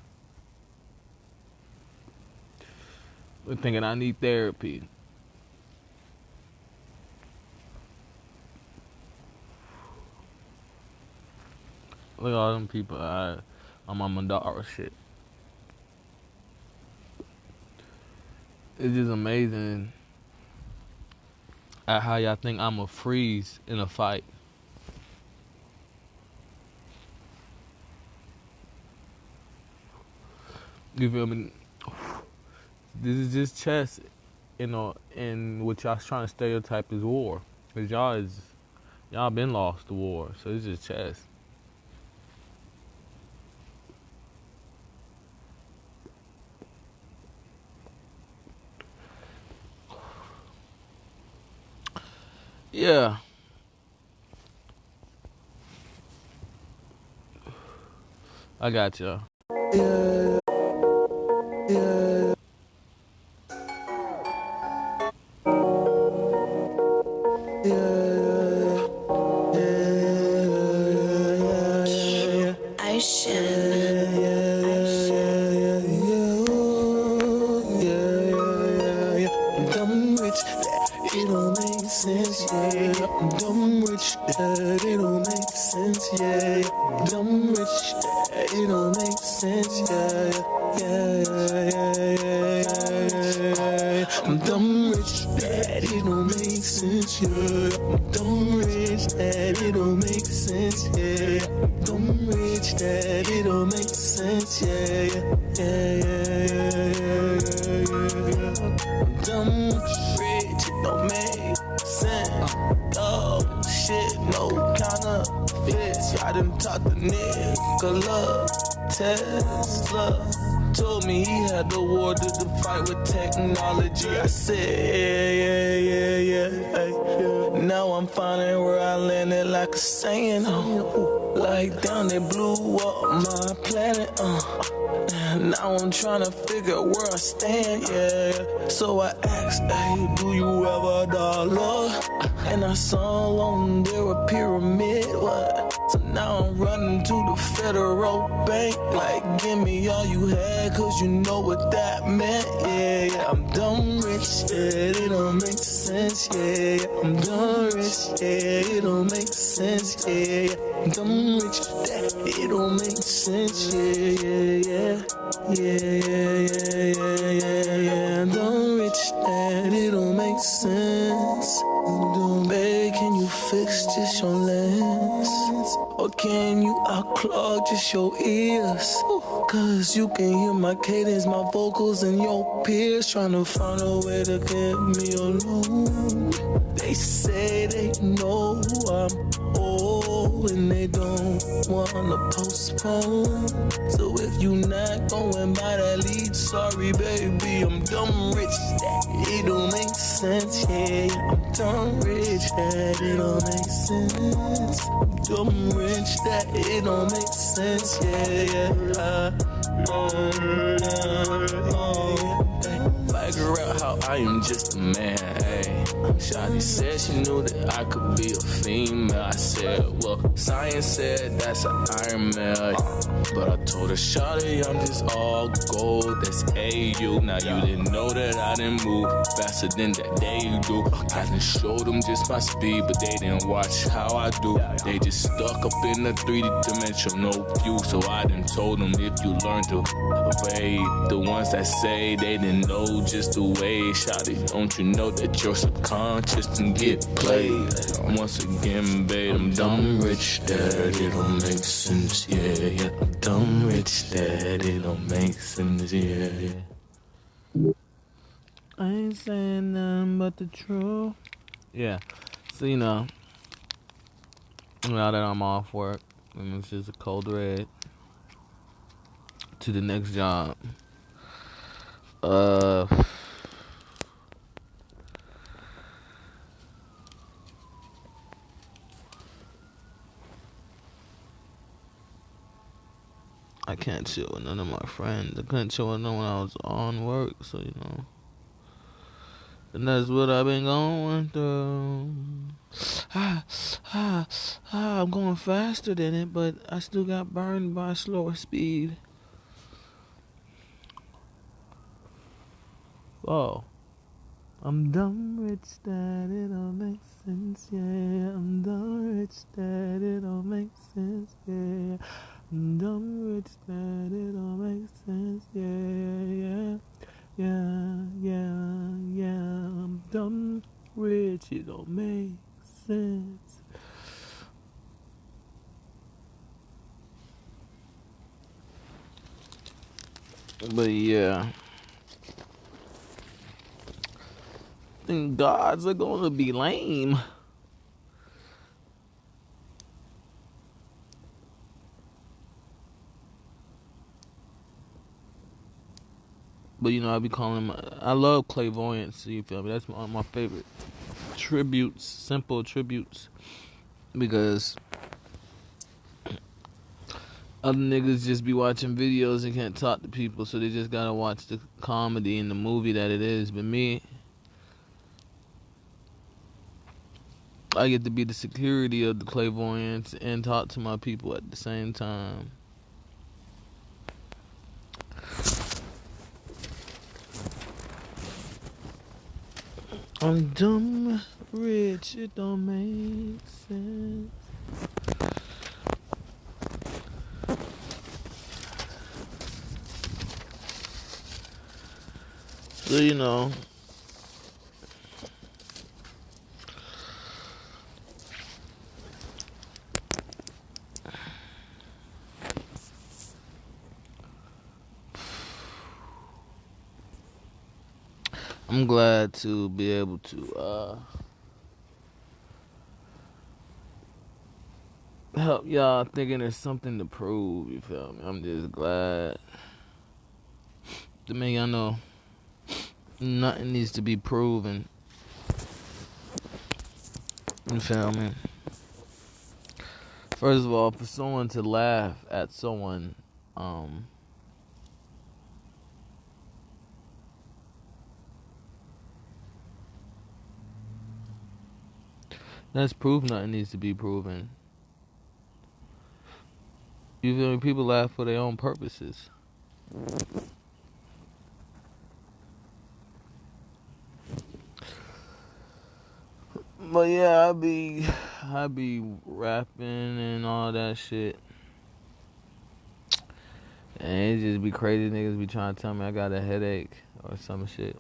with thinking I need therapy, look at all them people on my Mandara shit. It's just amazing at how y'all think I'ma freeze in a fight. You feel me? This is just chess, you know, and what y'all trying to stereotype is war. Cause y'all been lost the war, so it's just chess. Yeah. I got y'all. Yeah. Yeah. I should. Dumb rich, it don't make sense, yeah. Dumb rich, it don't make sense, yeah. Dumb rich, it don't make sense, yeah. I'm dumb rich, that it don't make sense, yeah. I'm dumb rich, that it don't make sense, yeah. Dumb rich, that it don't make sense, yeah. Dumb rich, it don't make sense. Oh shit, no counterfeits. I done talked to Nikola Tesla. Told me he had the war to fight with technology. I said, yeah. Now I'm finding where I landed like a saying. Like down they blew up my planet. Now I'm trying to figure where I stand, yeah. So I asked, hey, do you have a dollar? And I saw along there a pyramid, what? So now I'm running to the Federal Bank. Like, give me all you had, cause you know what that meant. Yeah, yeah, I'm dumb rich, yeah, it don't make sense. Yeah, yeah, I'm dumb rich, yeah, it don't make sense. Yeah, yeah, I'm dumb rich, that it don't make sense. Yeah, yeah, yeah. Yeah, yeah, yeah, yeah, yeah, yeah. I'm dumb rich, that it don't make sense. Babe, can you fix just your lens? Or can you unclog just your ears? Cause you can hear my cadence, my vocals, and your peers trying to find a way to get me alone. They say they know I'm old and they don't wanna postpone. So if you not going by that lead, sorry baby, I'm dumb rich, that it don't make sense. Yeah, I'm dumb rich, that it don't make sense. I'm dumb rich, that it don't make sense. Yeah, yeah. Figure out how I am just a man, hey. Shawty said she knew that I could be a female. I said, well, science said that's an Iron Man. But I told her, Shawty, I'm just all gold, that's AU. Now you didn't know that I didn't move faster than that they do. I done showed them just my speed, but they didn't watch how I do. They just stuck up in the 3D dimension, no view. So I done told them, if you learn to evade the ones that say they didn't know just the way. Shawty, don't you know that your subconscious can get played? Once again, babe, I'm dumb rich, that it don't make sense. Yeah, yeah, I'm dumb rich, that it don't make sense. Yeah, yeah. I ain't saying nothing but the truth. Yeah. So, now that I'm off work, and it's just a cold red to the next job. I can't chill with none of my friends. I couldn't chill with them when I was on work, so and that's what I've been going through. I'm going faster than it, but I still got burned by slower speed. Oh. I'm dumb rich, that it don't make sense, yeah. I'm dumb rich, that it don't make sense, yeah. I'm dumb rich, that it don't make sense, yeah. I'm dumb rich, it don't make sense. But yeah, I think gods are gonna be lame. But I be calling them. I love clairvoyance. You feel me? That's my favorite tributes, simple tributes, because other niggas just be watching videos and can't talk to people, so they just gotta watch the comedy and the movie that it is. But me, I get to be the security of the clairvoyance and talk to my people at the same time. I'm dumb rich, it don't make sense. So I'm glad to be able to help y'all thinking there's something to prove, you feel me? I'm just glad to make y'all know nothing needs to be proven. You feel me? First of all, for someone to laugh at someone, that's proof nothing needs to be proven. You feel me? People laugh for their own purposes. But yeah, I be rapping and all that shit. And it just be crazy niggas be trying to tell me I got a headache or some shit.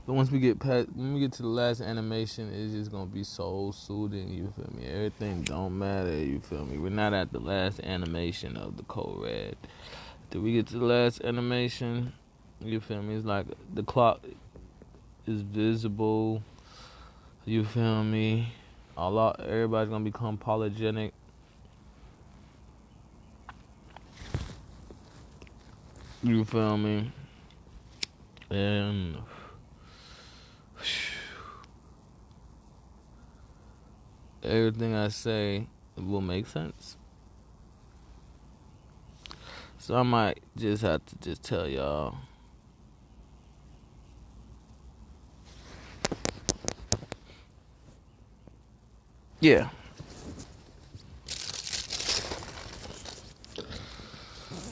But once we get past, when we get to the last animation, it's just gonna be so soothing. You feel me? Everything don't matter. You feel me? We're not at the last animation of the Code Red. Till we get to the last animation, you feel me? It's like the clock is visible. You feel me? Everybody's gonna become apologetic. You feel me? And everything I say will make sense. So I might just have to just tell y'all. Yeah.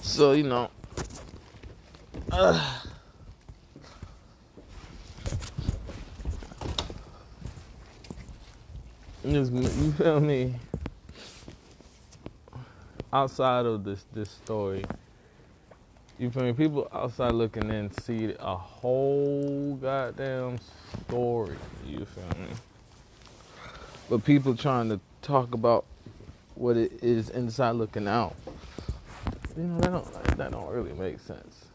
So, you know. You feel me? Outside of this story, you feel me? People outside looking in see a whole goddamn story. You feel me? But people trying to talk about what it is inside looking out. You know, that don't really make sense.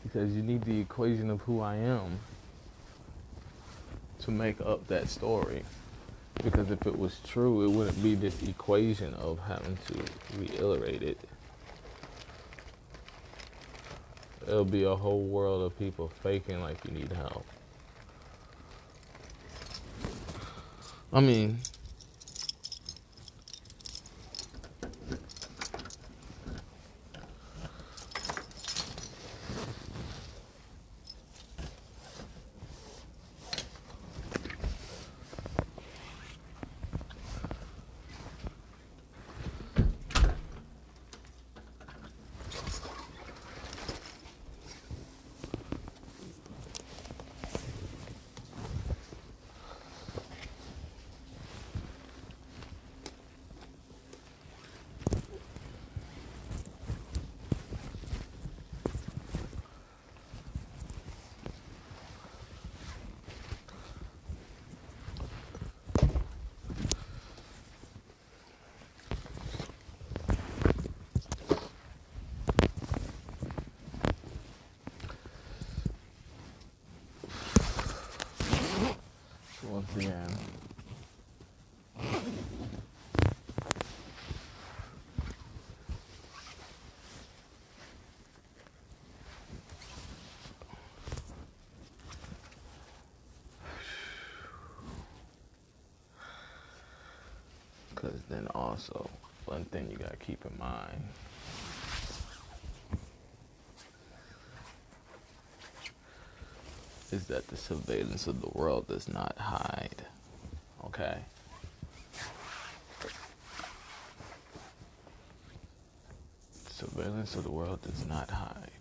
Because you need the equation of who I am to make up that story. Because if it was true, it wouldn't be this equation of having to reiterate it. It'll be a whole world of people faking like you need help. I mean, once again, because then also, one thing you gotta keep in mind is that the surveillance of the world does not hide. Okay? Surveillance of the world does not hide.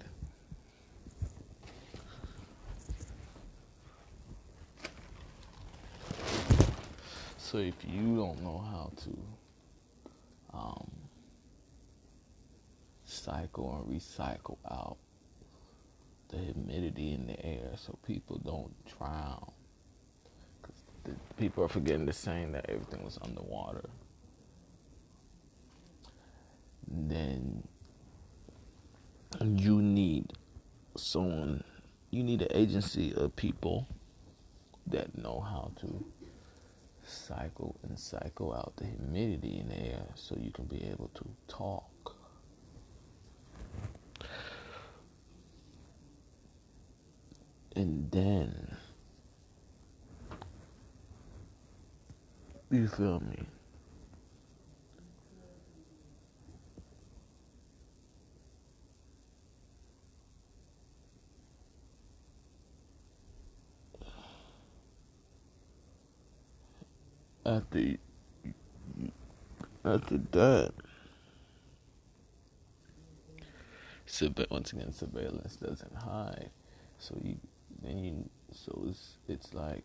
So if you don't know how to cycle and recycle out the humidity in the air so people don't drown, because people are forgetting to saying that everything was underwater, then you need an agency of people that know how to cycle and cycle out the humidity in the air so you can be able to talk. And then, you feel me? after after that, once again, surveillance doesn't hide. So it's like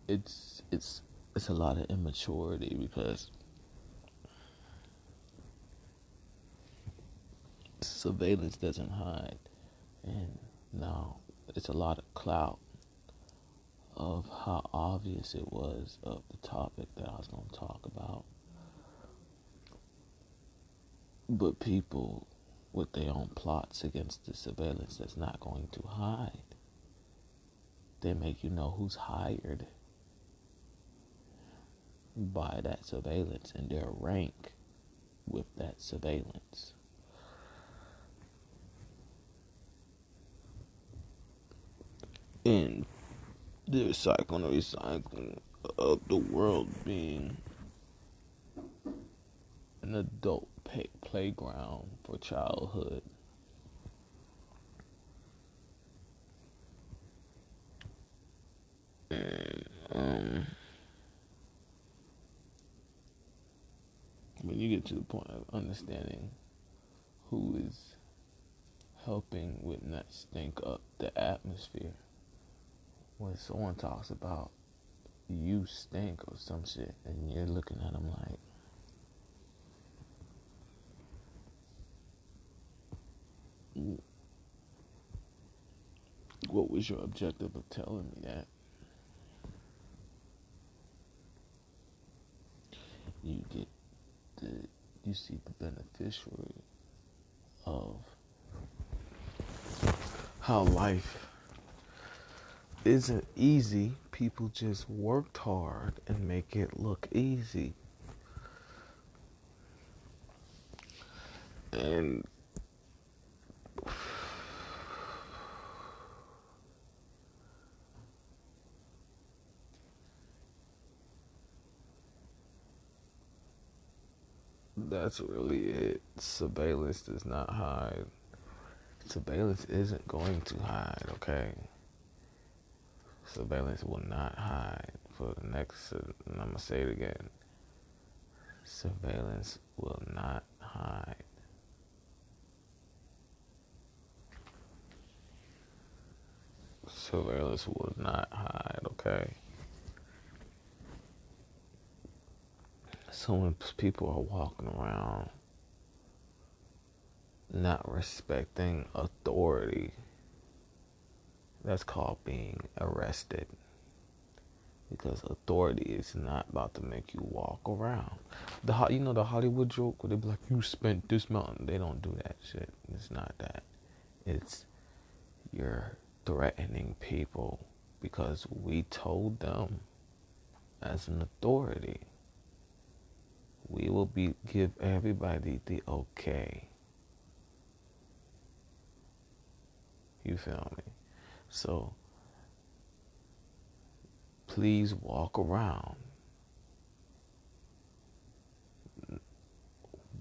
it's a lot of immaturity because surveillance doesn't hide, and now it's a lot of clout of how obvious it was of the topic that I was going to talk about. But people with their own plots against the surveillance that's not going to hide, they make you know who's hired by that surveillance and their rank with that surveillance. And the recycling of the world being an adult playground for childhood. And when you get to the point of understanding who is helping with not stink up the atmosphere, when someone talks about you stink or some shit, and you're looking at them like, what was your objective of telling me that? You see the beneficiary of how life isn't easy. People just worked hard and make it look easy. And that's really it. Surveillance does not hide. Surveillance isn't going to hide, okay? Surveillance will not hide. For the next, and I'm going to say it again. Surveillance will not hide. Surveillance will not hide, okay? So when people are walking around not respecting authority, that's called being arrested. Because authority is not about to make you walk around. The Hollywood joke where they be like, you spent this mountain. They don't do that shit. It's not that. It's you're threatening people because we told them as an authority. We will give everybody the okay. You feel me? So please walk around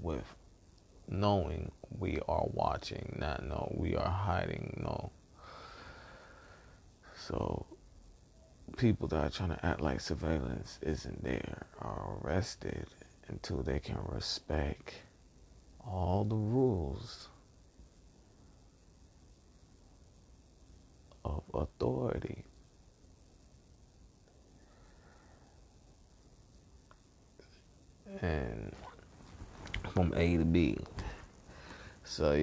with knowing we are watching, not know we are hiding, no. So people that are trying to act like surveillance isn't there are arrested until they can respect all the rules of authority. And from A to B. So,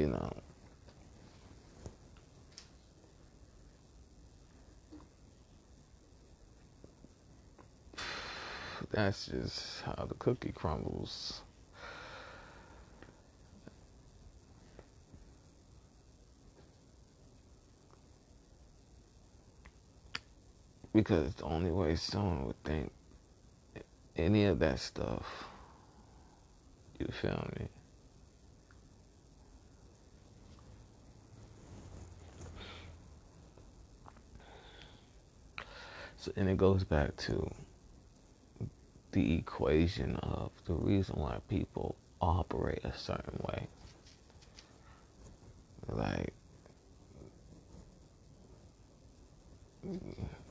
that's just how the cookie crumbles. Because the only way someone would think any of that stuff, you feel me? So, and it goes back to the equation of the reason why people operate a certain way. Like,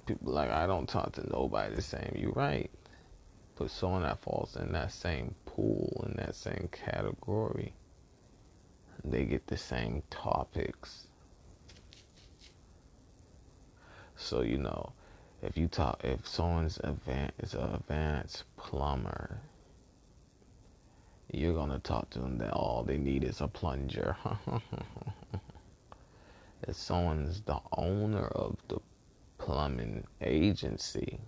people like, I don't talk to nobody the same. You're right. But someone that falls in that same pool, in that same category, they get the same topics. So, if someone's is an advanced plumber, you're gonna talk to them that all they need is a plunger. If someone's the owner of the plumbing agency,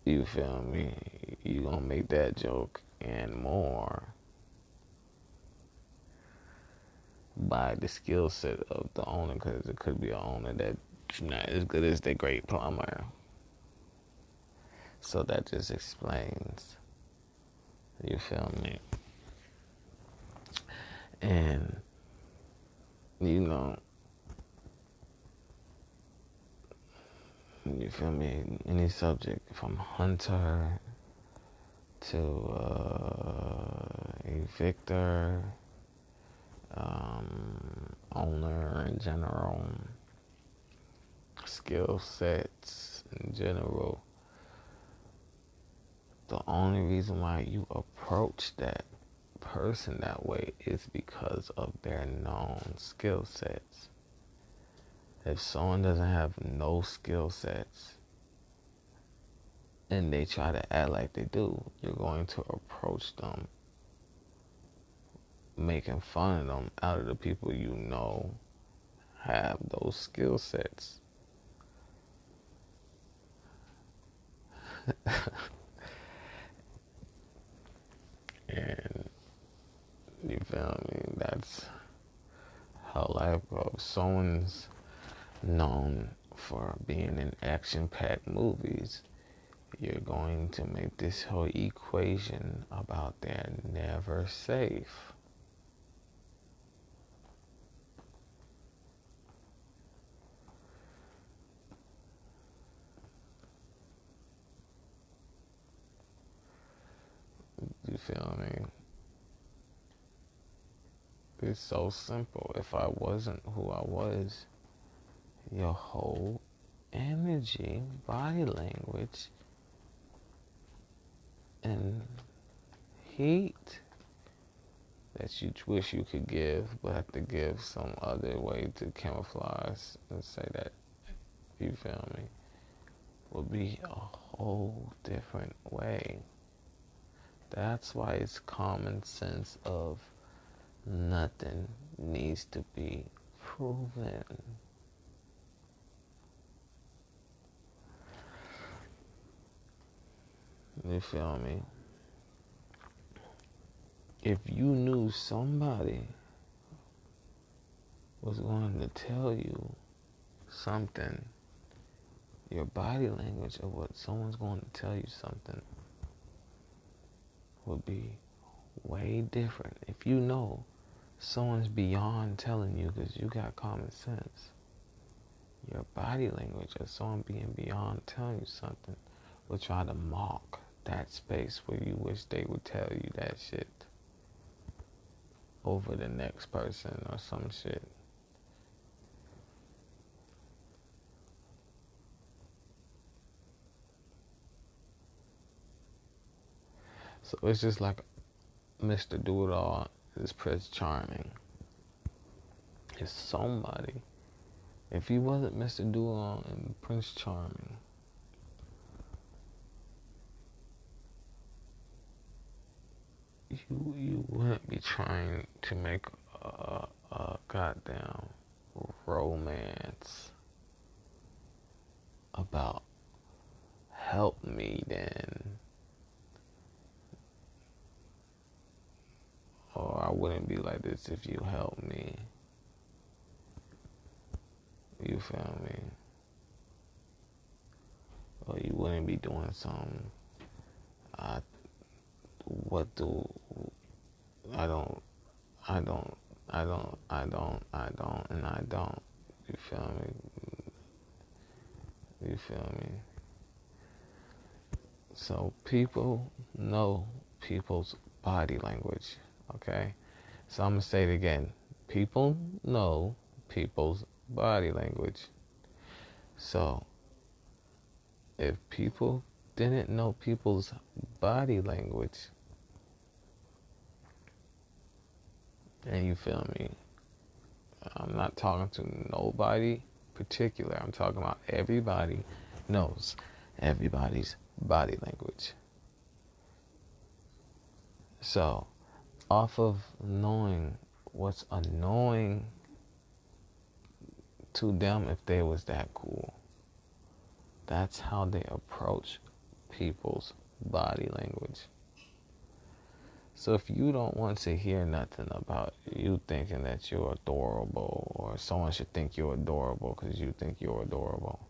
you feel me? You gonna make that joke and more by the skill set of the owner, because it could be an owner that's not as good as the great plumber. So that just explains. You feel me? And you feel me? Any subject from hunter to evictor, owner in general, skill sets in general. The only reason why you approach that person that way is because of their known skill sets. If someone doesn't have no skill sets and they try to act like they do, you're going to approach them making fun of them out of the people you know have those skill sets. And you feel me? That's how life goes. Someone's known for being in action-packed movies. You're going to make this whole equation about they're never safe. You feel me? It's so simple. If I wasn't who I was, your whole energy, body language, and heat that you wish you could give, but have to give some other way to camouflage and say that, you feel me, would be a whole different way. That's why it's common sense of nothing needs to be proven. You feel me? If you knew somebody was going to tell you something, your body language of what someone's going to tell you something would be way different. If you know someone's beyond telling you because you got common sense, your body language of someone being beyond telling you something will try to mock that space where you wish they would tell you that shit over the next person or some shit. So it's just like Mr. Do-It-All is Prince Charming. If somebody, if he wasn't Mr. Do-It-All and Prince Charming, you wouldn't be trying to make a goddamn romance about help me then. Or I wouldn't be like this if you help me. You feel me? Or you wouldn't be doing something. What do I don't, and I don't. You feel me? You feel me? So people know people's body language, okay? So I'm gonna say it again. People know people's body language. So, if people didn't know people's body language, and you feel me, I'm not talking to nobody particular. I'm talking about everybody knows everybody's body language. So, off of knowing what's annoying to them, if they was that cool, that's how they approach people's body language. So if you don't want to hear nothing about you thinking that you're adorable, or someone should think you're adorable because you think you're adorable,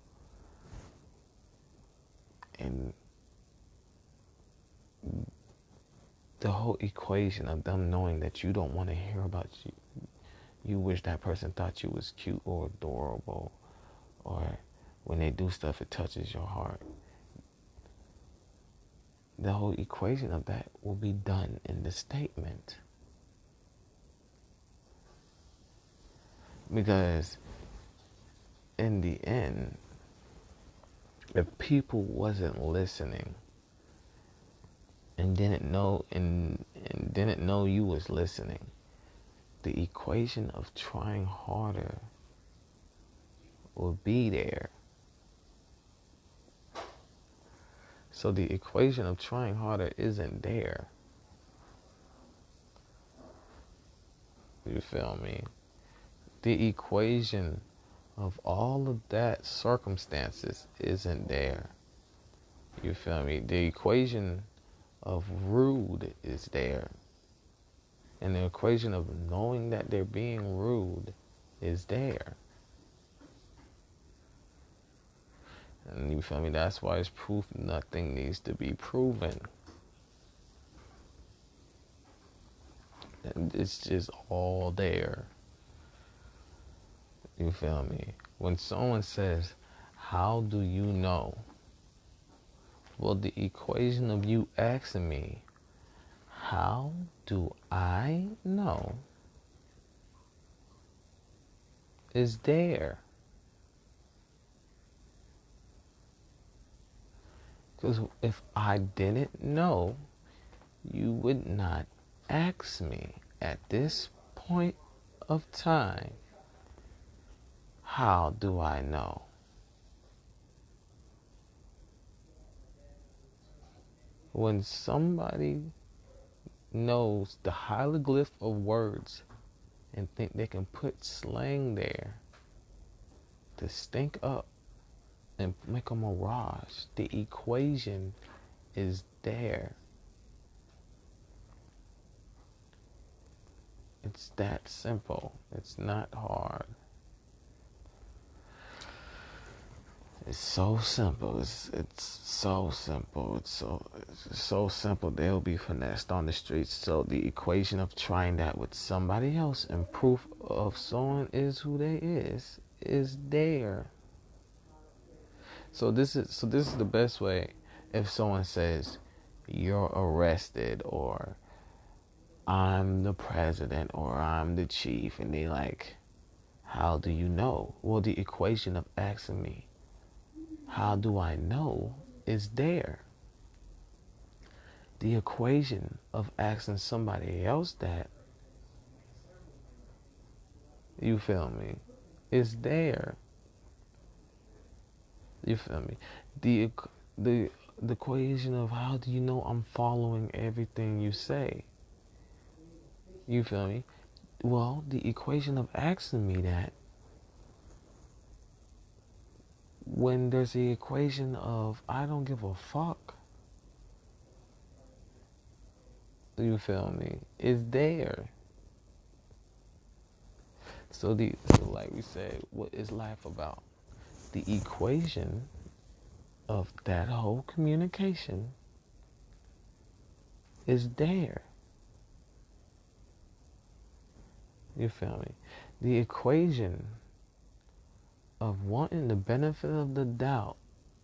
and the whole equation of them knowing that you don't want to hear about you wish that person thought you was cute or adorable, or when they do stuff it touches your heart, the whole equation of that will be done in the statement. Because in the end, if people wasn't listening and didn't know you was listening, the equation of trying harder will be there. So the equation of trying harder isn't there. You feel me? The equation of all of that circumstances isn't there. You feel me? The equation of rude is there. And the equation of knowing that they're being rude is there. And you feel me? That's why it's proof nothing needs to be proven. And it's just all there. You feel me? When someone says, how do you know? Well, the equation of you asking me, how do I know, is there. Because if I didn't know, you would not ask me at this point of time, how do I know? When somebody knows the hieroglyph of words and think they can put slang there to stink up and make a mirage, the equation is there. It's that simple. It's not hard. It's so simple. It's so simple. It's so simple. They'll be finessed on the streets. So the equation of trying that with somebody else and proof of someone is who they is there. So this is the best way. If someone says you're arrested, or I'm the president, or I'm the chief, and they like, how do you know? Well, the equation of asking me, how do I know, is there. The equation of asking somebody else that, you feel me, is there. You feel me? The equation of how do you know I'm following everything you say? You feel me? Well, the equation of asking me that, when there's the equation of I don't give a fuck, you feel me, is there. So like we said, what is life about? The equation of that whole communication is there. You feel me? The equation of wanting the benefit of the doubt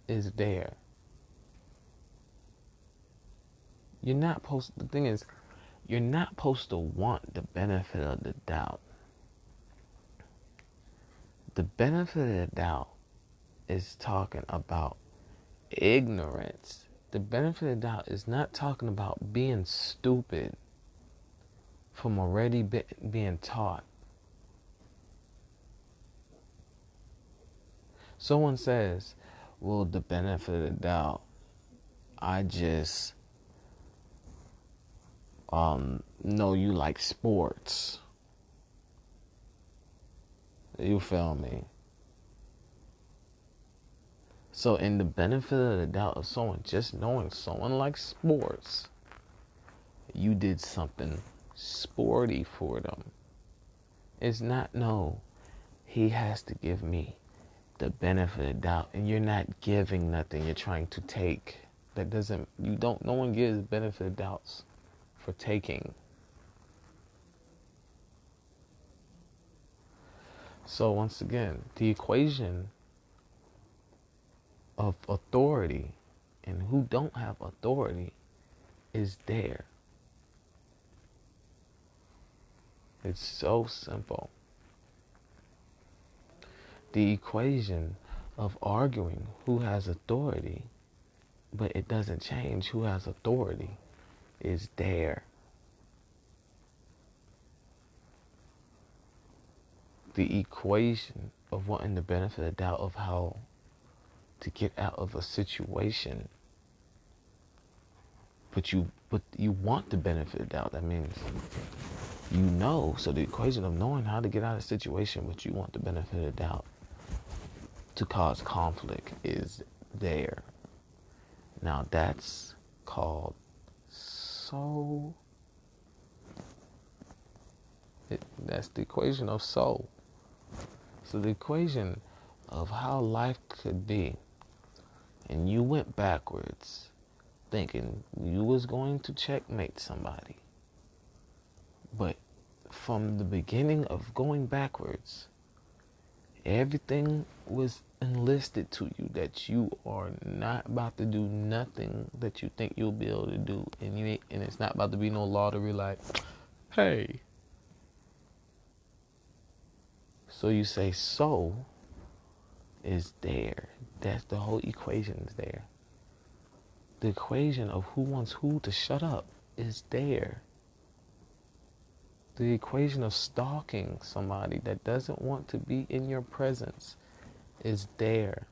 is there. The thing is, you're not supposed to want the benefit of the doubt. The benefit of the doubt is talking about ignorance. The benefit of the doubt is not talking about being stupid from already being taught. Someone says, well, the benefit of the doubt, I just know you like sports. You feel me? So in the benefit of the doubt of someone just knowing someone likes sports, you did something sporty for them. It's not, no, he has to give me the benefit of the doubt, and you're not giving nothing, you're trying to take. That doesn't, no one gives benefit of doubts for taking. So once again, the equation of authority and who don't have authority is there. It's so simple. The equation of arguing who has authority, but it doesn't change who has authority, is there. The equation of wanting the benefit of the doubt of how to get out of a situation, but you want the benefit of the doubt. That means you know. So the equation of knowing how to get out of a situation, but you want the benefit of the doubt to cause conflict, is there. Now that's called soul. That's the equation of soul. So the equation of how life could be, and you went backwards thinking you was going to checkmate somebody. But from the beginning of going backwards, everything was enlisted to you that you are not about to do nothing that you think you'll be able to do. And it's not about to be no lottery like, hey. So you say so is there. That's the whole equation is there. The equation of who wants who to shut up is there. The equation of stalking somebody that doesn't want to be in your presence is there.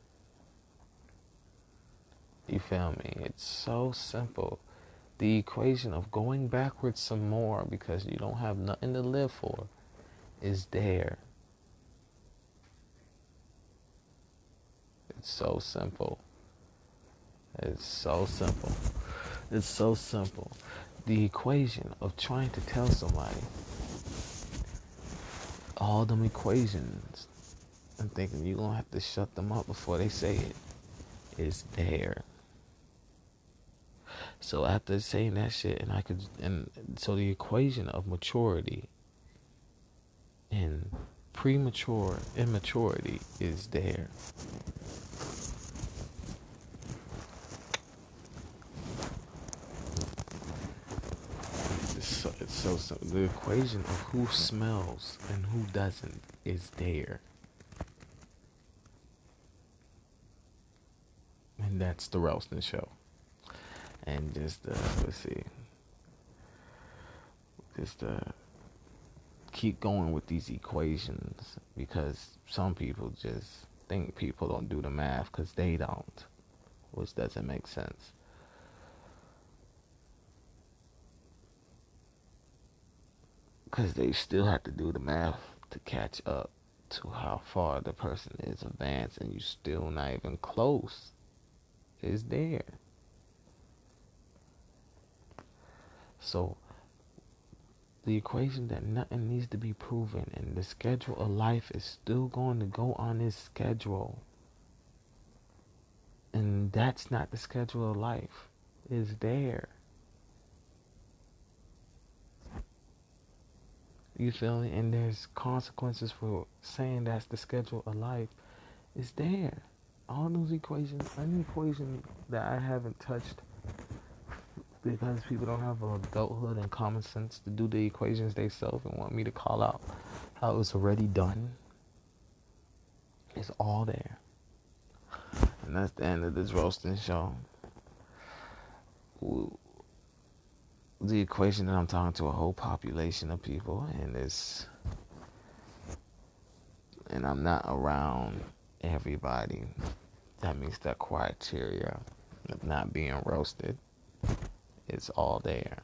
You feel me? It's so simple. The equation of going backwards some more because you don't have nothing to live for is there. It's so simple. It's so simple. It's so simple. The equation of trying to tell somebody all them equations and thinking you're going to have to shut them up before they say it is there. So after saying that shit, and so the equation of maturity and premature immaturity is there. It's so simple. The equation of who smells and who doesn't is there. And that's the Roasting Show. And just keep going with these equations, because some people just think people don't do the math because they don't, which doesn't make sense. Because they still have to do the math to catch up to how far the person is advanced, and you still not even close. Is there. So the equation that nothing needs to be proven, and the schedule of life is still going to go on its schedule, and that's not the schedule of life, is there. You feel me? And there's consequences for saying that's the schedule of life. Is there. All those equations, any equation that I haven't touched because people don't have adulthood and common sense to do the equations themselves and want me to call out how it's already done. It's all there. And that's the end of this roasting show. The equation that I'm talking to a whole population of people, and I'm not around everybody that meets that criteria of not being roasted. It's all there.